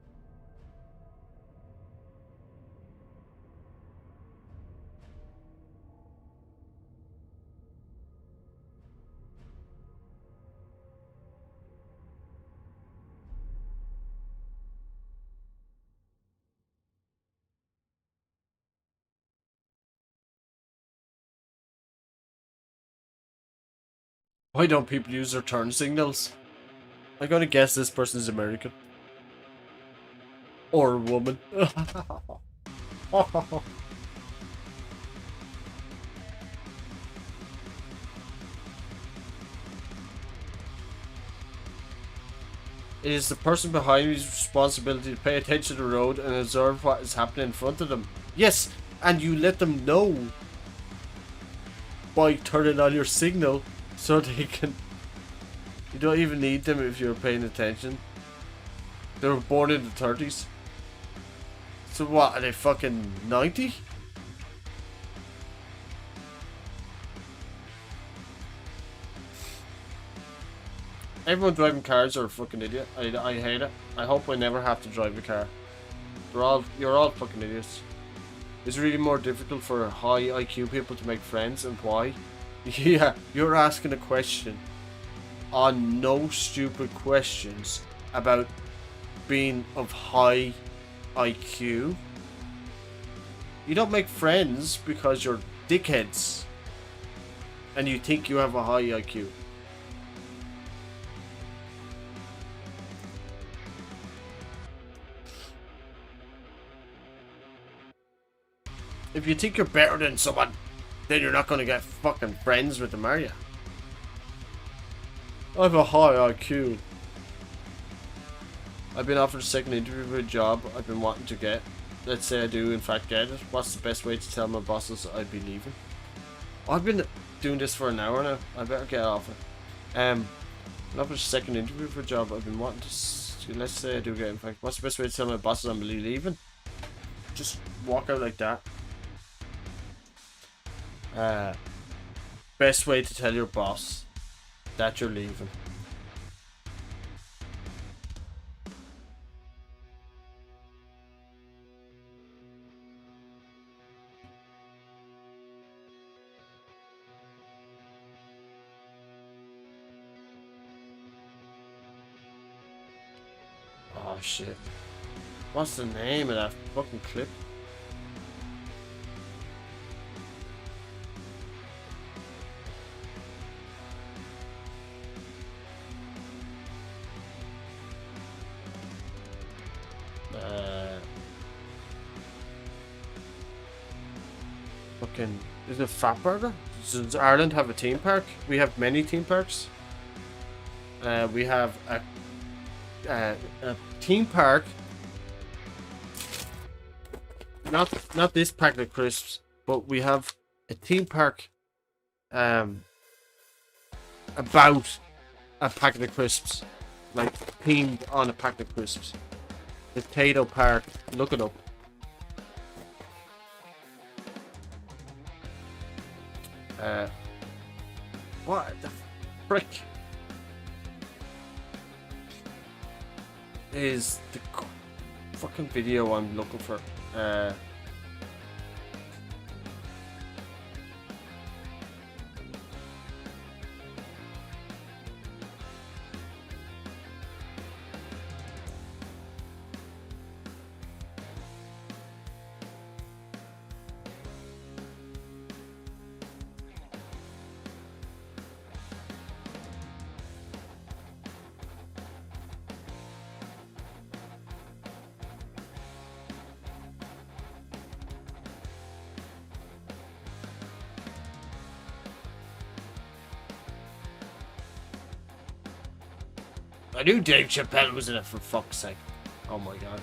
Why don't people use their turn signals? I'm gonna guess this person is American. Or a woman. It is the person behind me's responsibility to pay attention to the road and observe what is happening in front of them. Yes, and you let them know by turning on your signal so they can... You don't even need them if you're paying attention. They were born in the 30s. So what, are they fucking 90? Everyone driving cars are a fucking idiot. I hate it. I hope I never have to drive a car. You're all fucking idiots. It's really more difficult for high IQ people to make friends, and why? Yeah, you're asking a question on no stupid questions about being of high IQ. You don't make friends because you're dickheads and you think you have a high IQ. If you think you're better than someone, then you're not going to get fucking friends with them, are you? I have a high IQ. I've been offered a second interview for a job I've been wanting to get. Let's say I do in fact get it. What's the best way to tell my bosses I'd be leaving? I've been doing this for an hour now. I better get off it. I've offered a second interview for a job I've been wanting to... Let's say I do get it in fact. What's the best way to tell my bosses I'm leaving? Just walk out like that. Best way to tell your boss that you're leaving. Oh shit. What's the name of that fucking clip? Fucking, is it Fatburger? Does Ireland have a theme park? We have many theme parks. We have a theme park. Not this packet of crisps, but we have a theme park. About a packet of crisps, like themed on a packet of crisps. Potato Park. Look it up. What the frick is the fucking video I'm looking for? I knew Dave Chappelle was in it, for fuck's sake. Oh my god.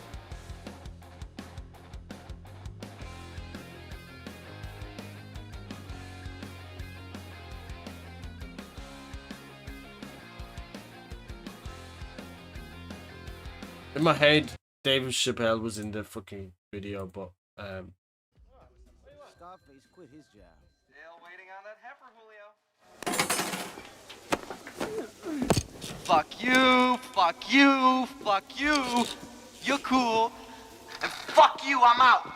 In my head, Dave Chappelle was in the fucking video, but Scarface quit his job. Still waiting on that heifer, Julio. Fuck you, fuck you, fuck you. You're cool. And fuck you, I'm out.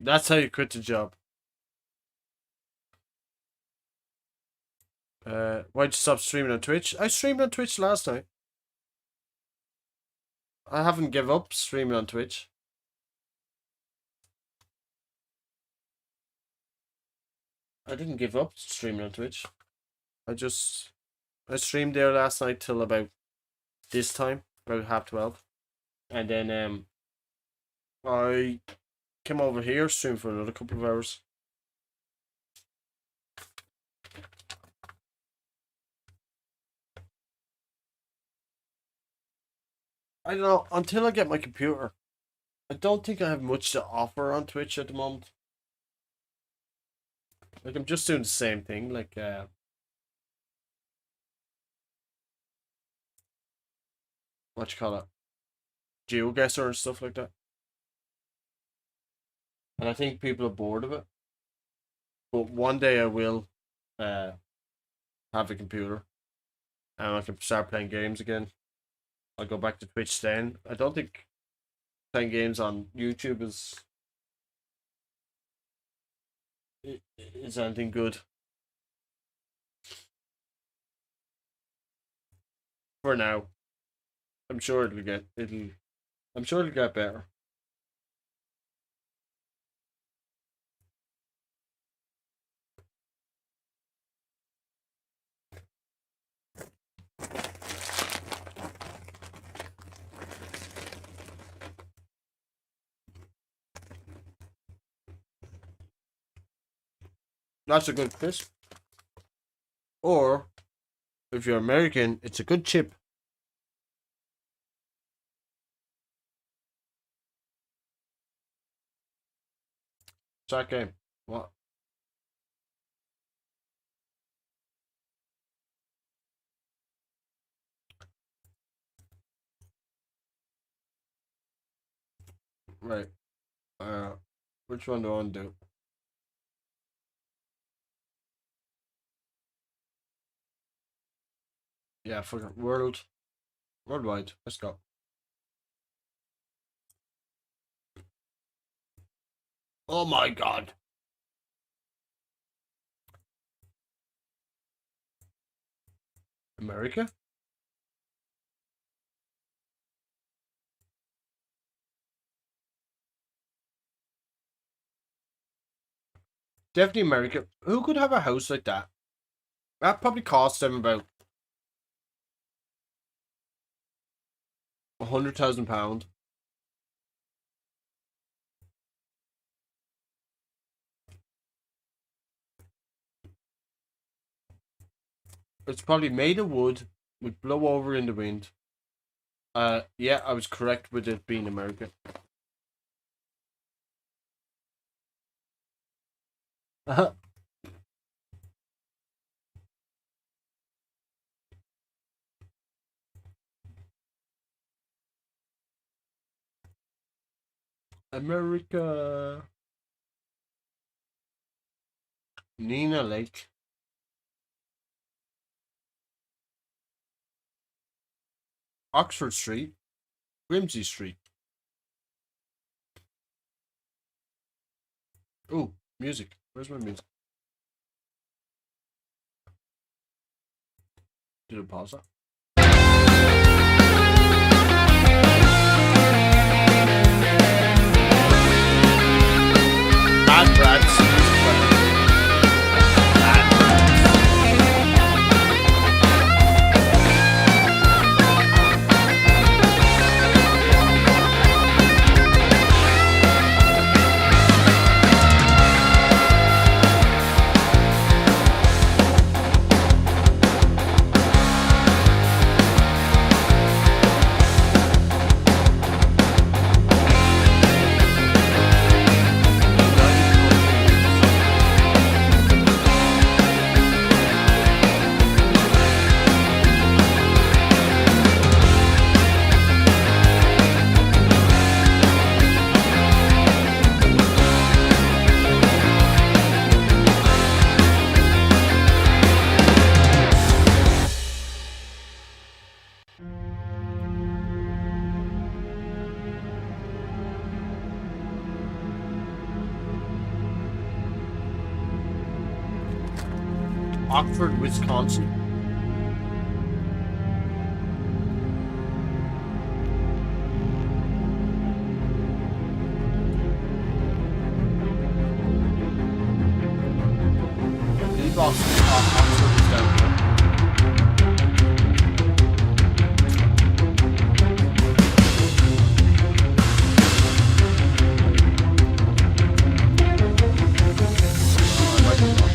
that's how you quit the job. Why'd you stop streaming on Twitch? I streamed on Twitch last night. I haven't given up streaming on Twitch. I didn't give up streaming on Twitch. I streamed there last night till about this time, about 12:30. And then I came over here, streamed for another couple of hours. I don't know. Until I get my computer, I don't think I have much to offer on Twitch at the moment. Like, I'm just doing the same thing. Like, what you call it? GeoGuessr and stuff like that. And I think people are bored of it. But one day I will have a computer and I can start playing games again. I'll go back to Twitch then. I don't think playing games on YouTube is anything good. For now. I'm sure it'll get better. That's a good crisp. Or, if you're American, it's a good chip. That game. What? Right. Which one do I want to do? Yeah, for worldwide. Let's go. Oh my god. America? Definitely America. Who could have a house like that? That probably cost them about £100,000. It's probably made of wood, would blow over in the wind. Yeah, I was correct with it being America. America. Nina Lake. Oxford Street. Grimsby Street. Oh, music. Where's my music? Did it pause that? Bad Brad's music weapon. Bad Oxford, Wisconsin. Leave Oxford is down here. I might be wrong.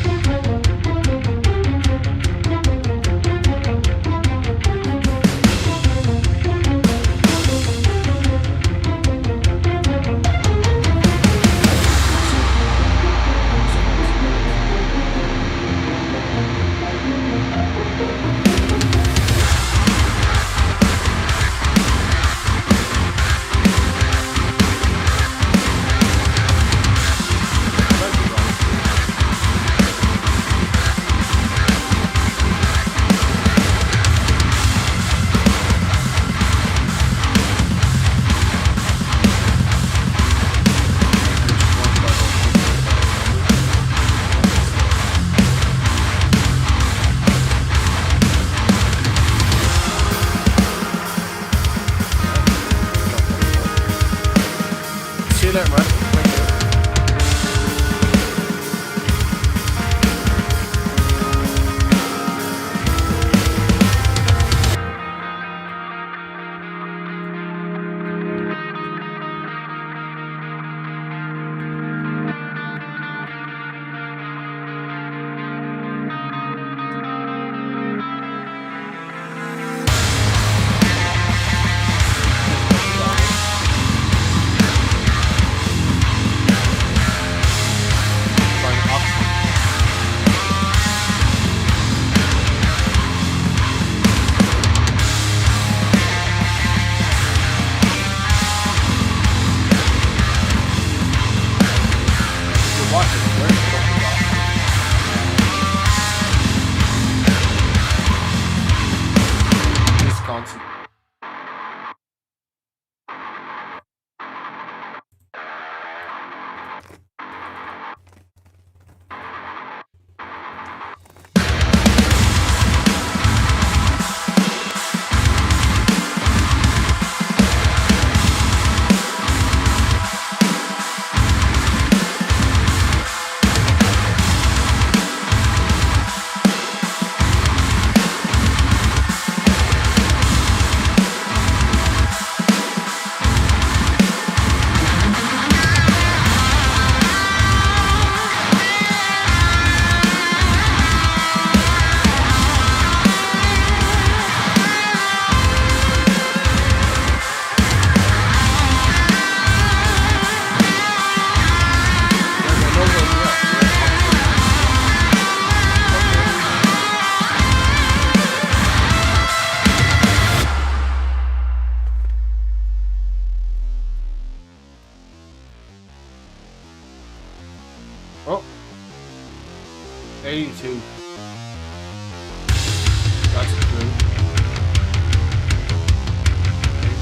82. That's a clue. 82.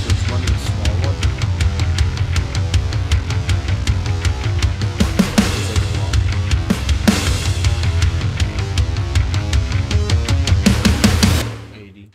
So it's one of the small ones. It's 81. 80.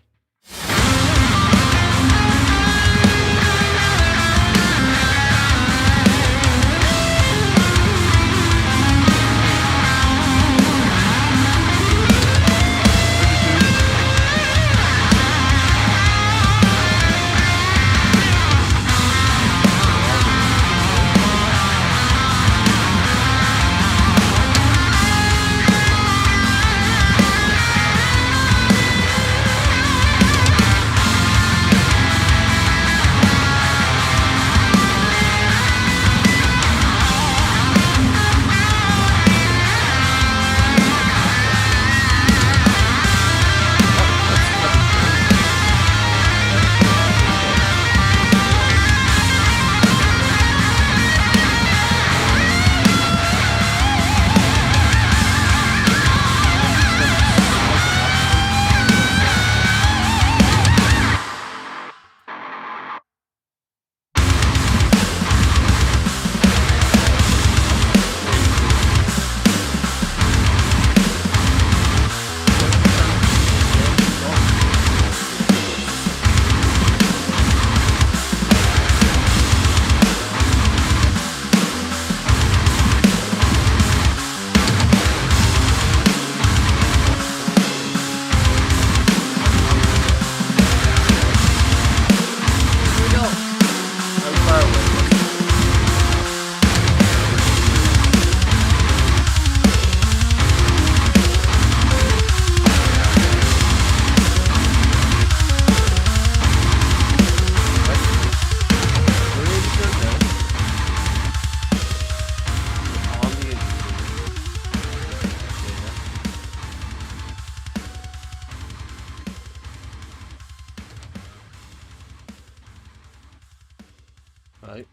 Right.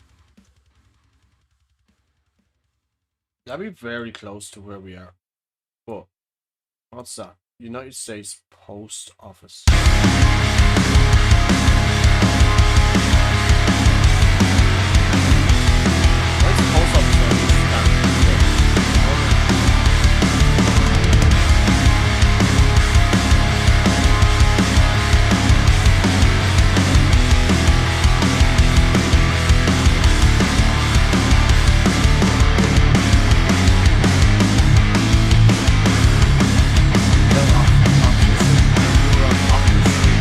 That'd be very close to where we are. But what's that? United States Post Office. What's the post office? We're on Office Street.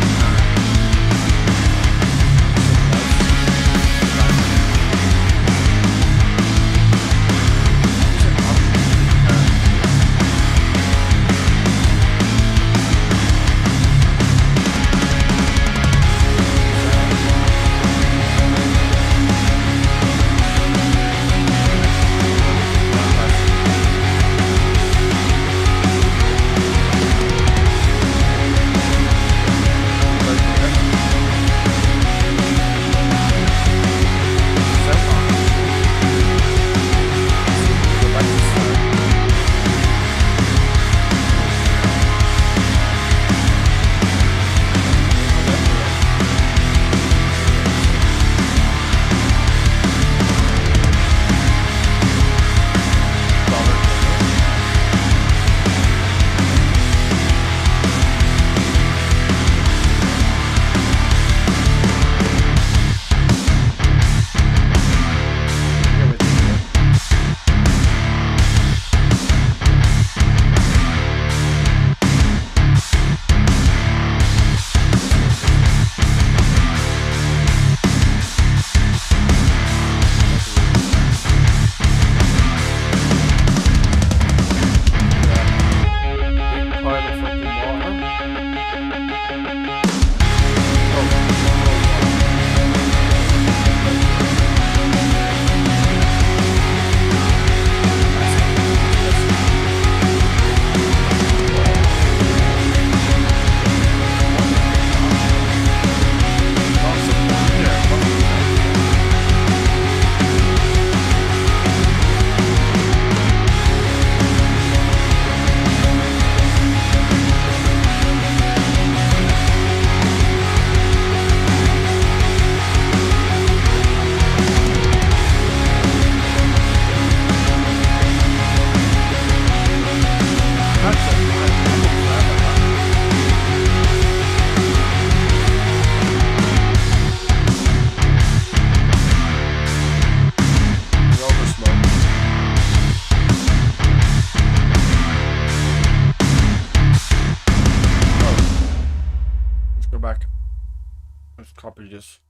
this.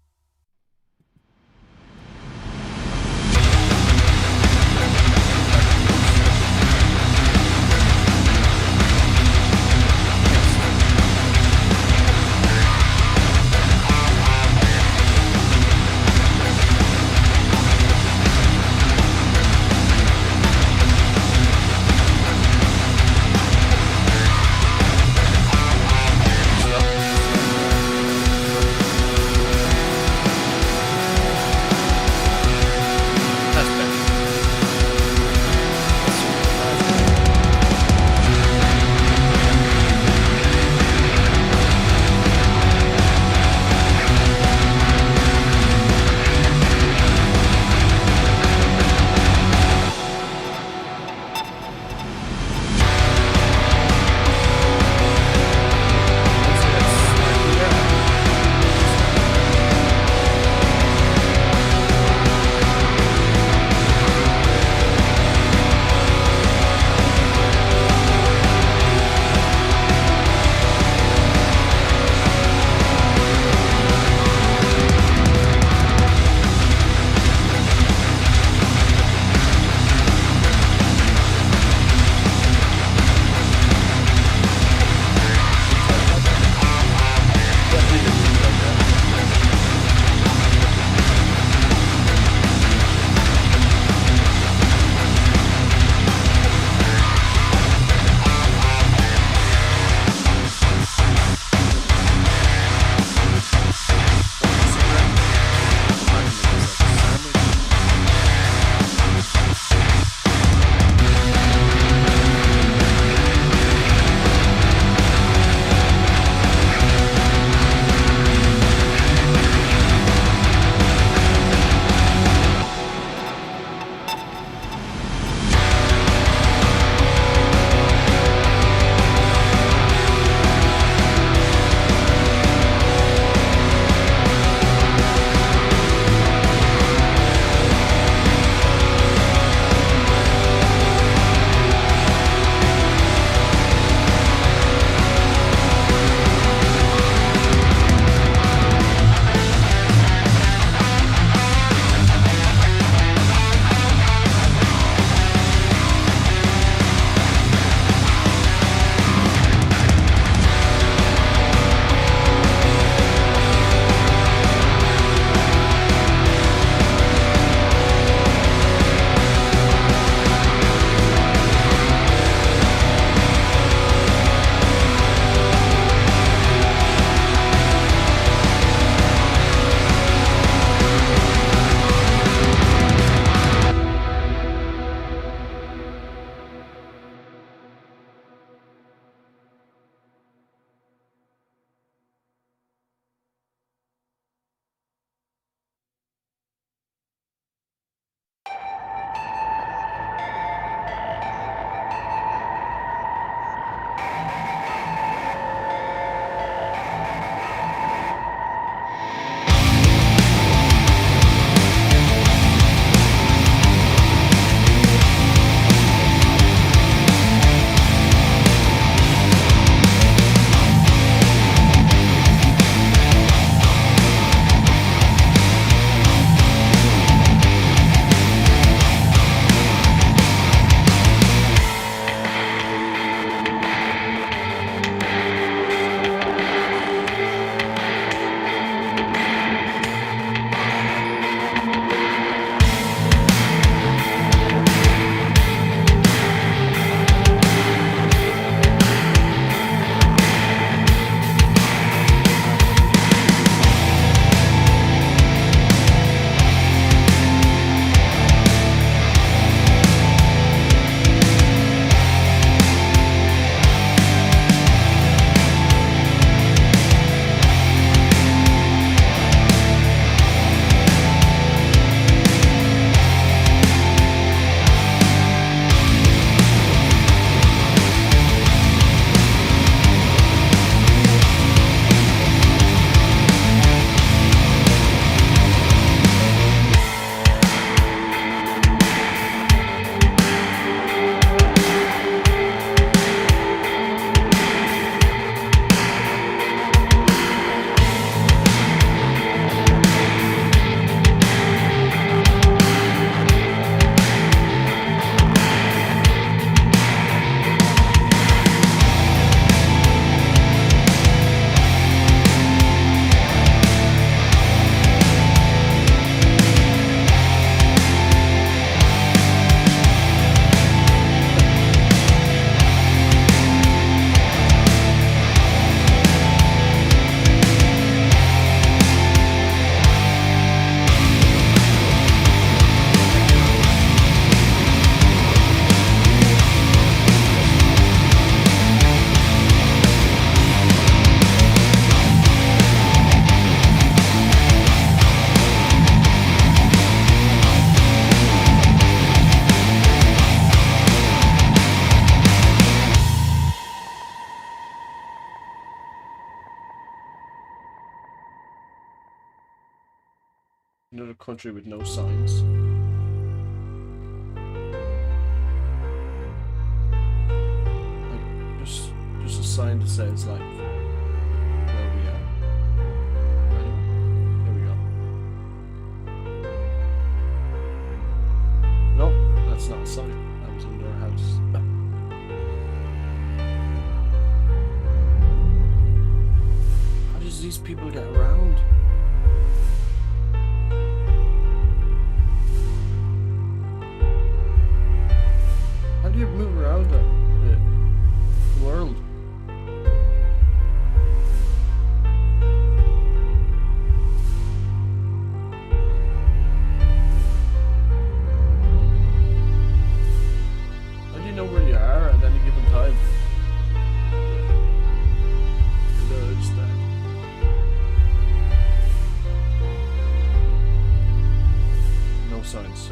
Another country with no signs. Like, just a sign that says, like, where we are. Anyway, here we go. No, that's not a sign. That was in their house. How does these people get around? How do you move around the world? How do you know where you are at any given time? No, it's that. No signs.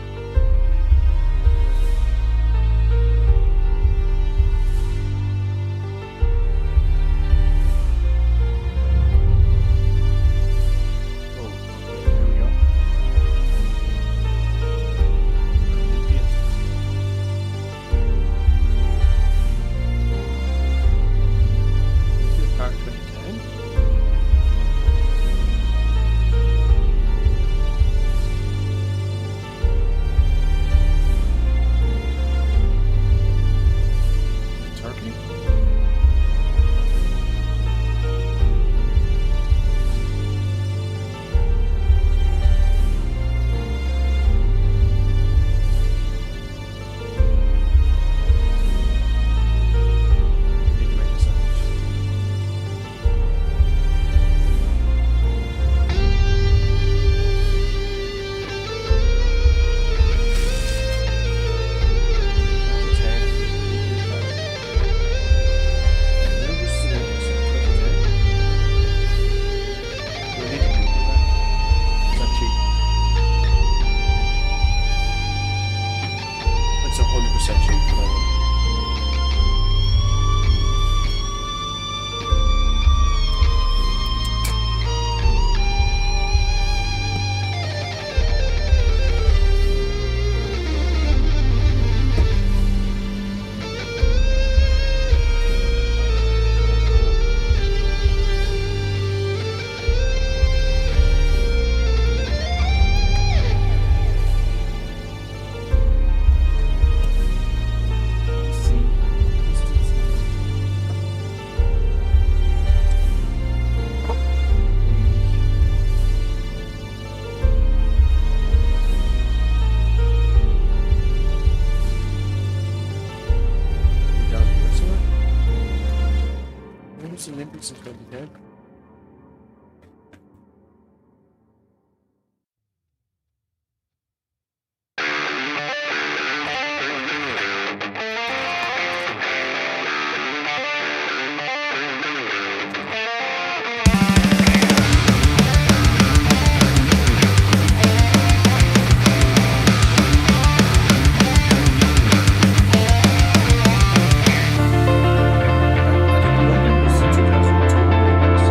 Olympics in 2010. I think London was in 2002.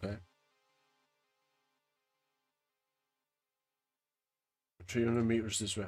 Okay. 300 meters this way.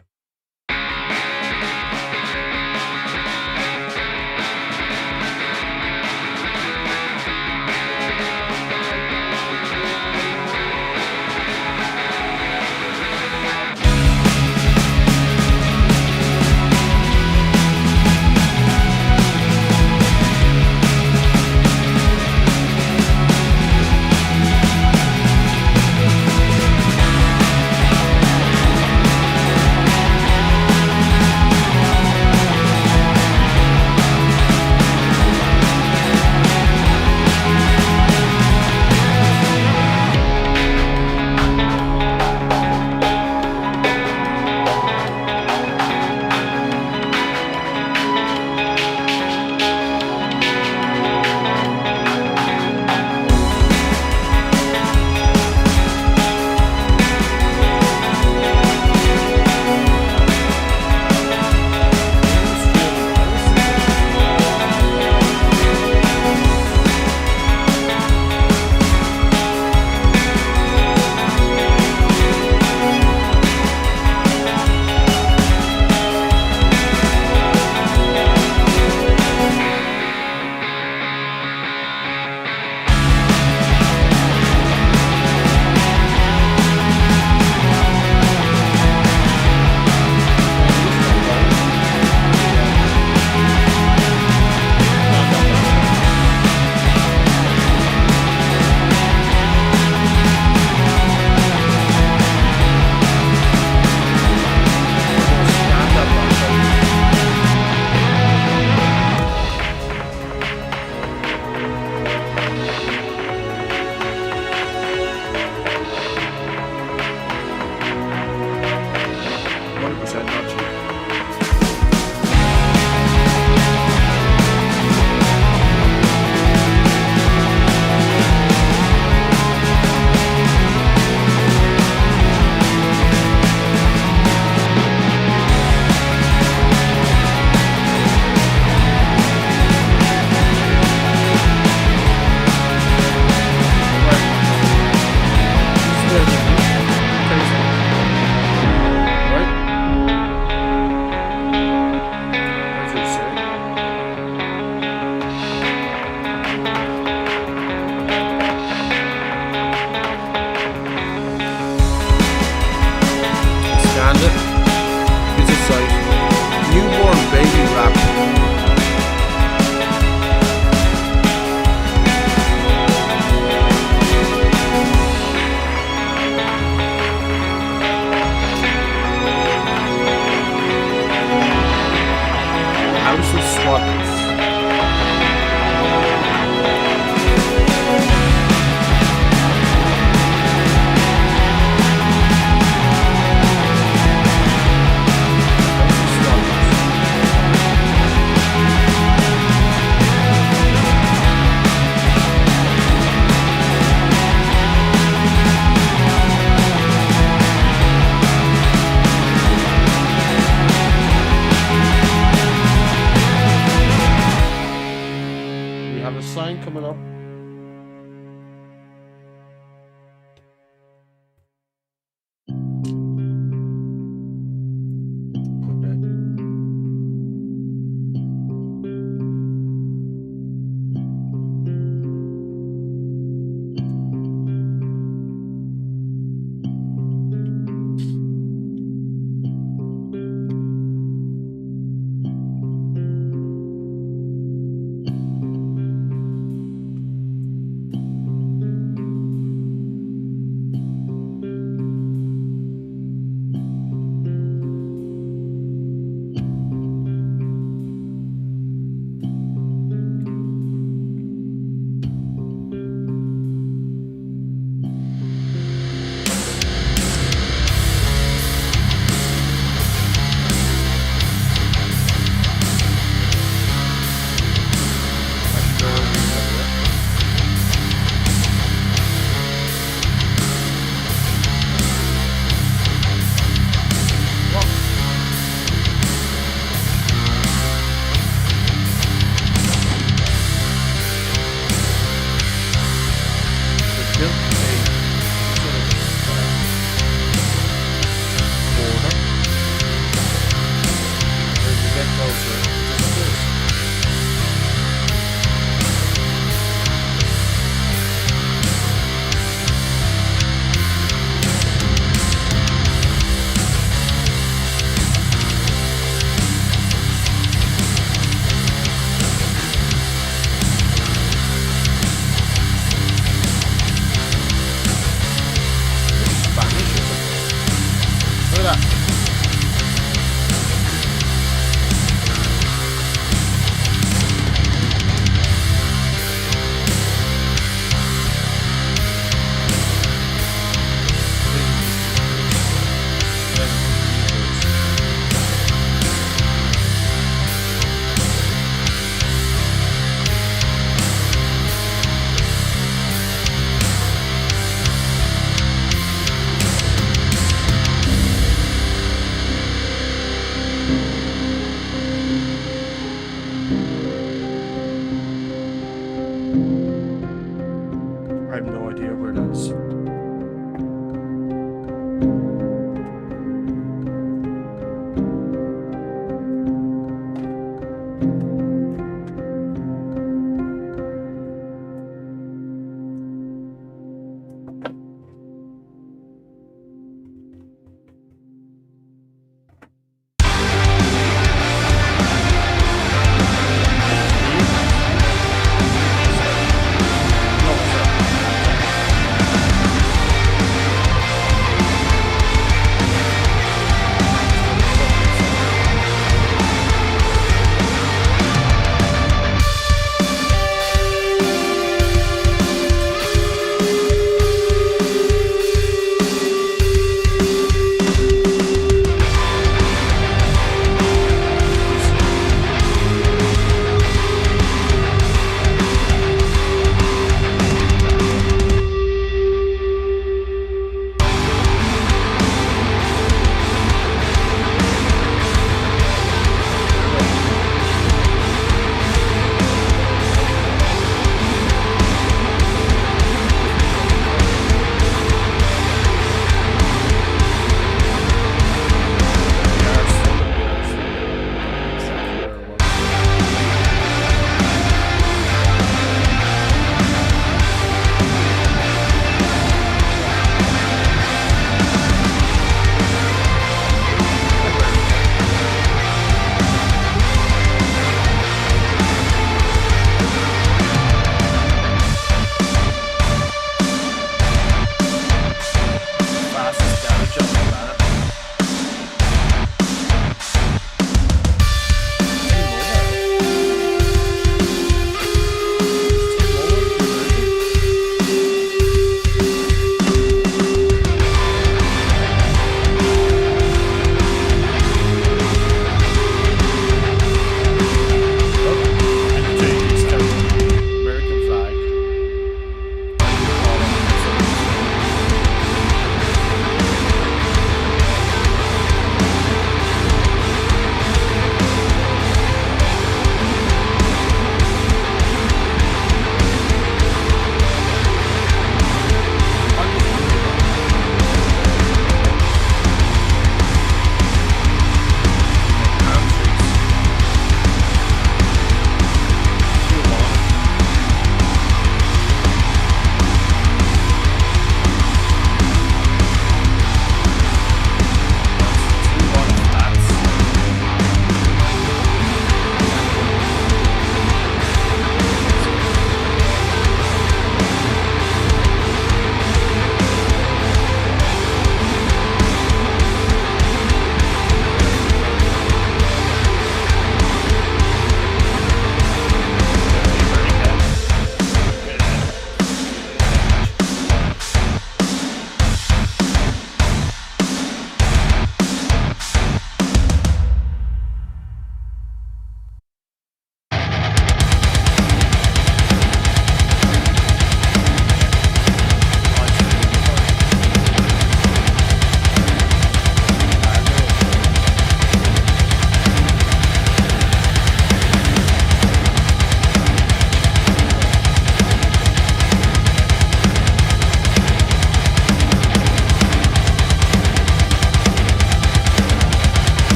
coming up.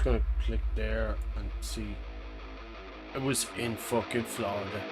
just gonna click there and see. It was in fucking Florida.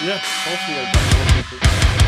Yeah, hopefully I'll get more people.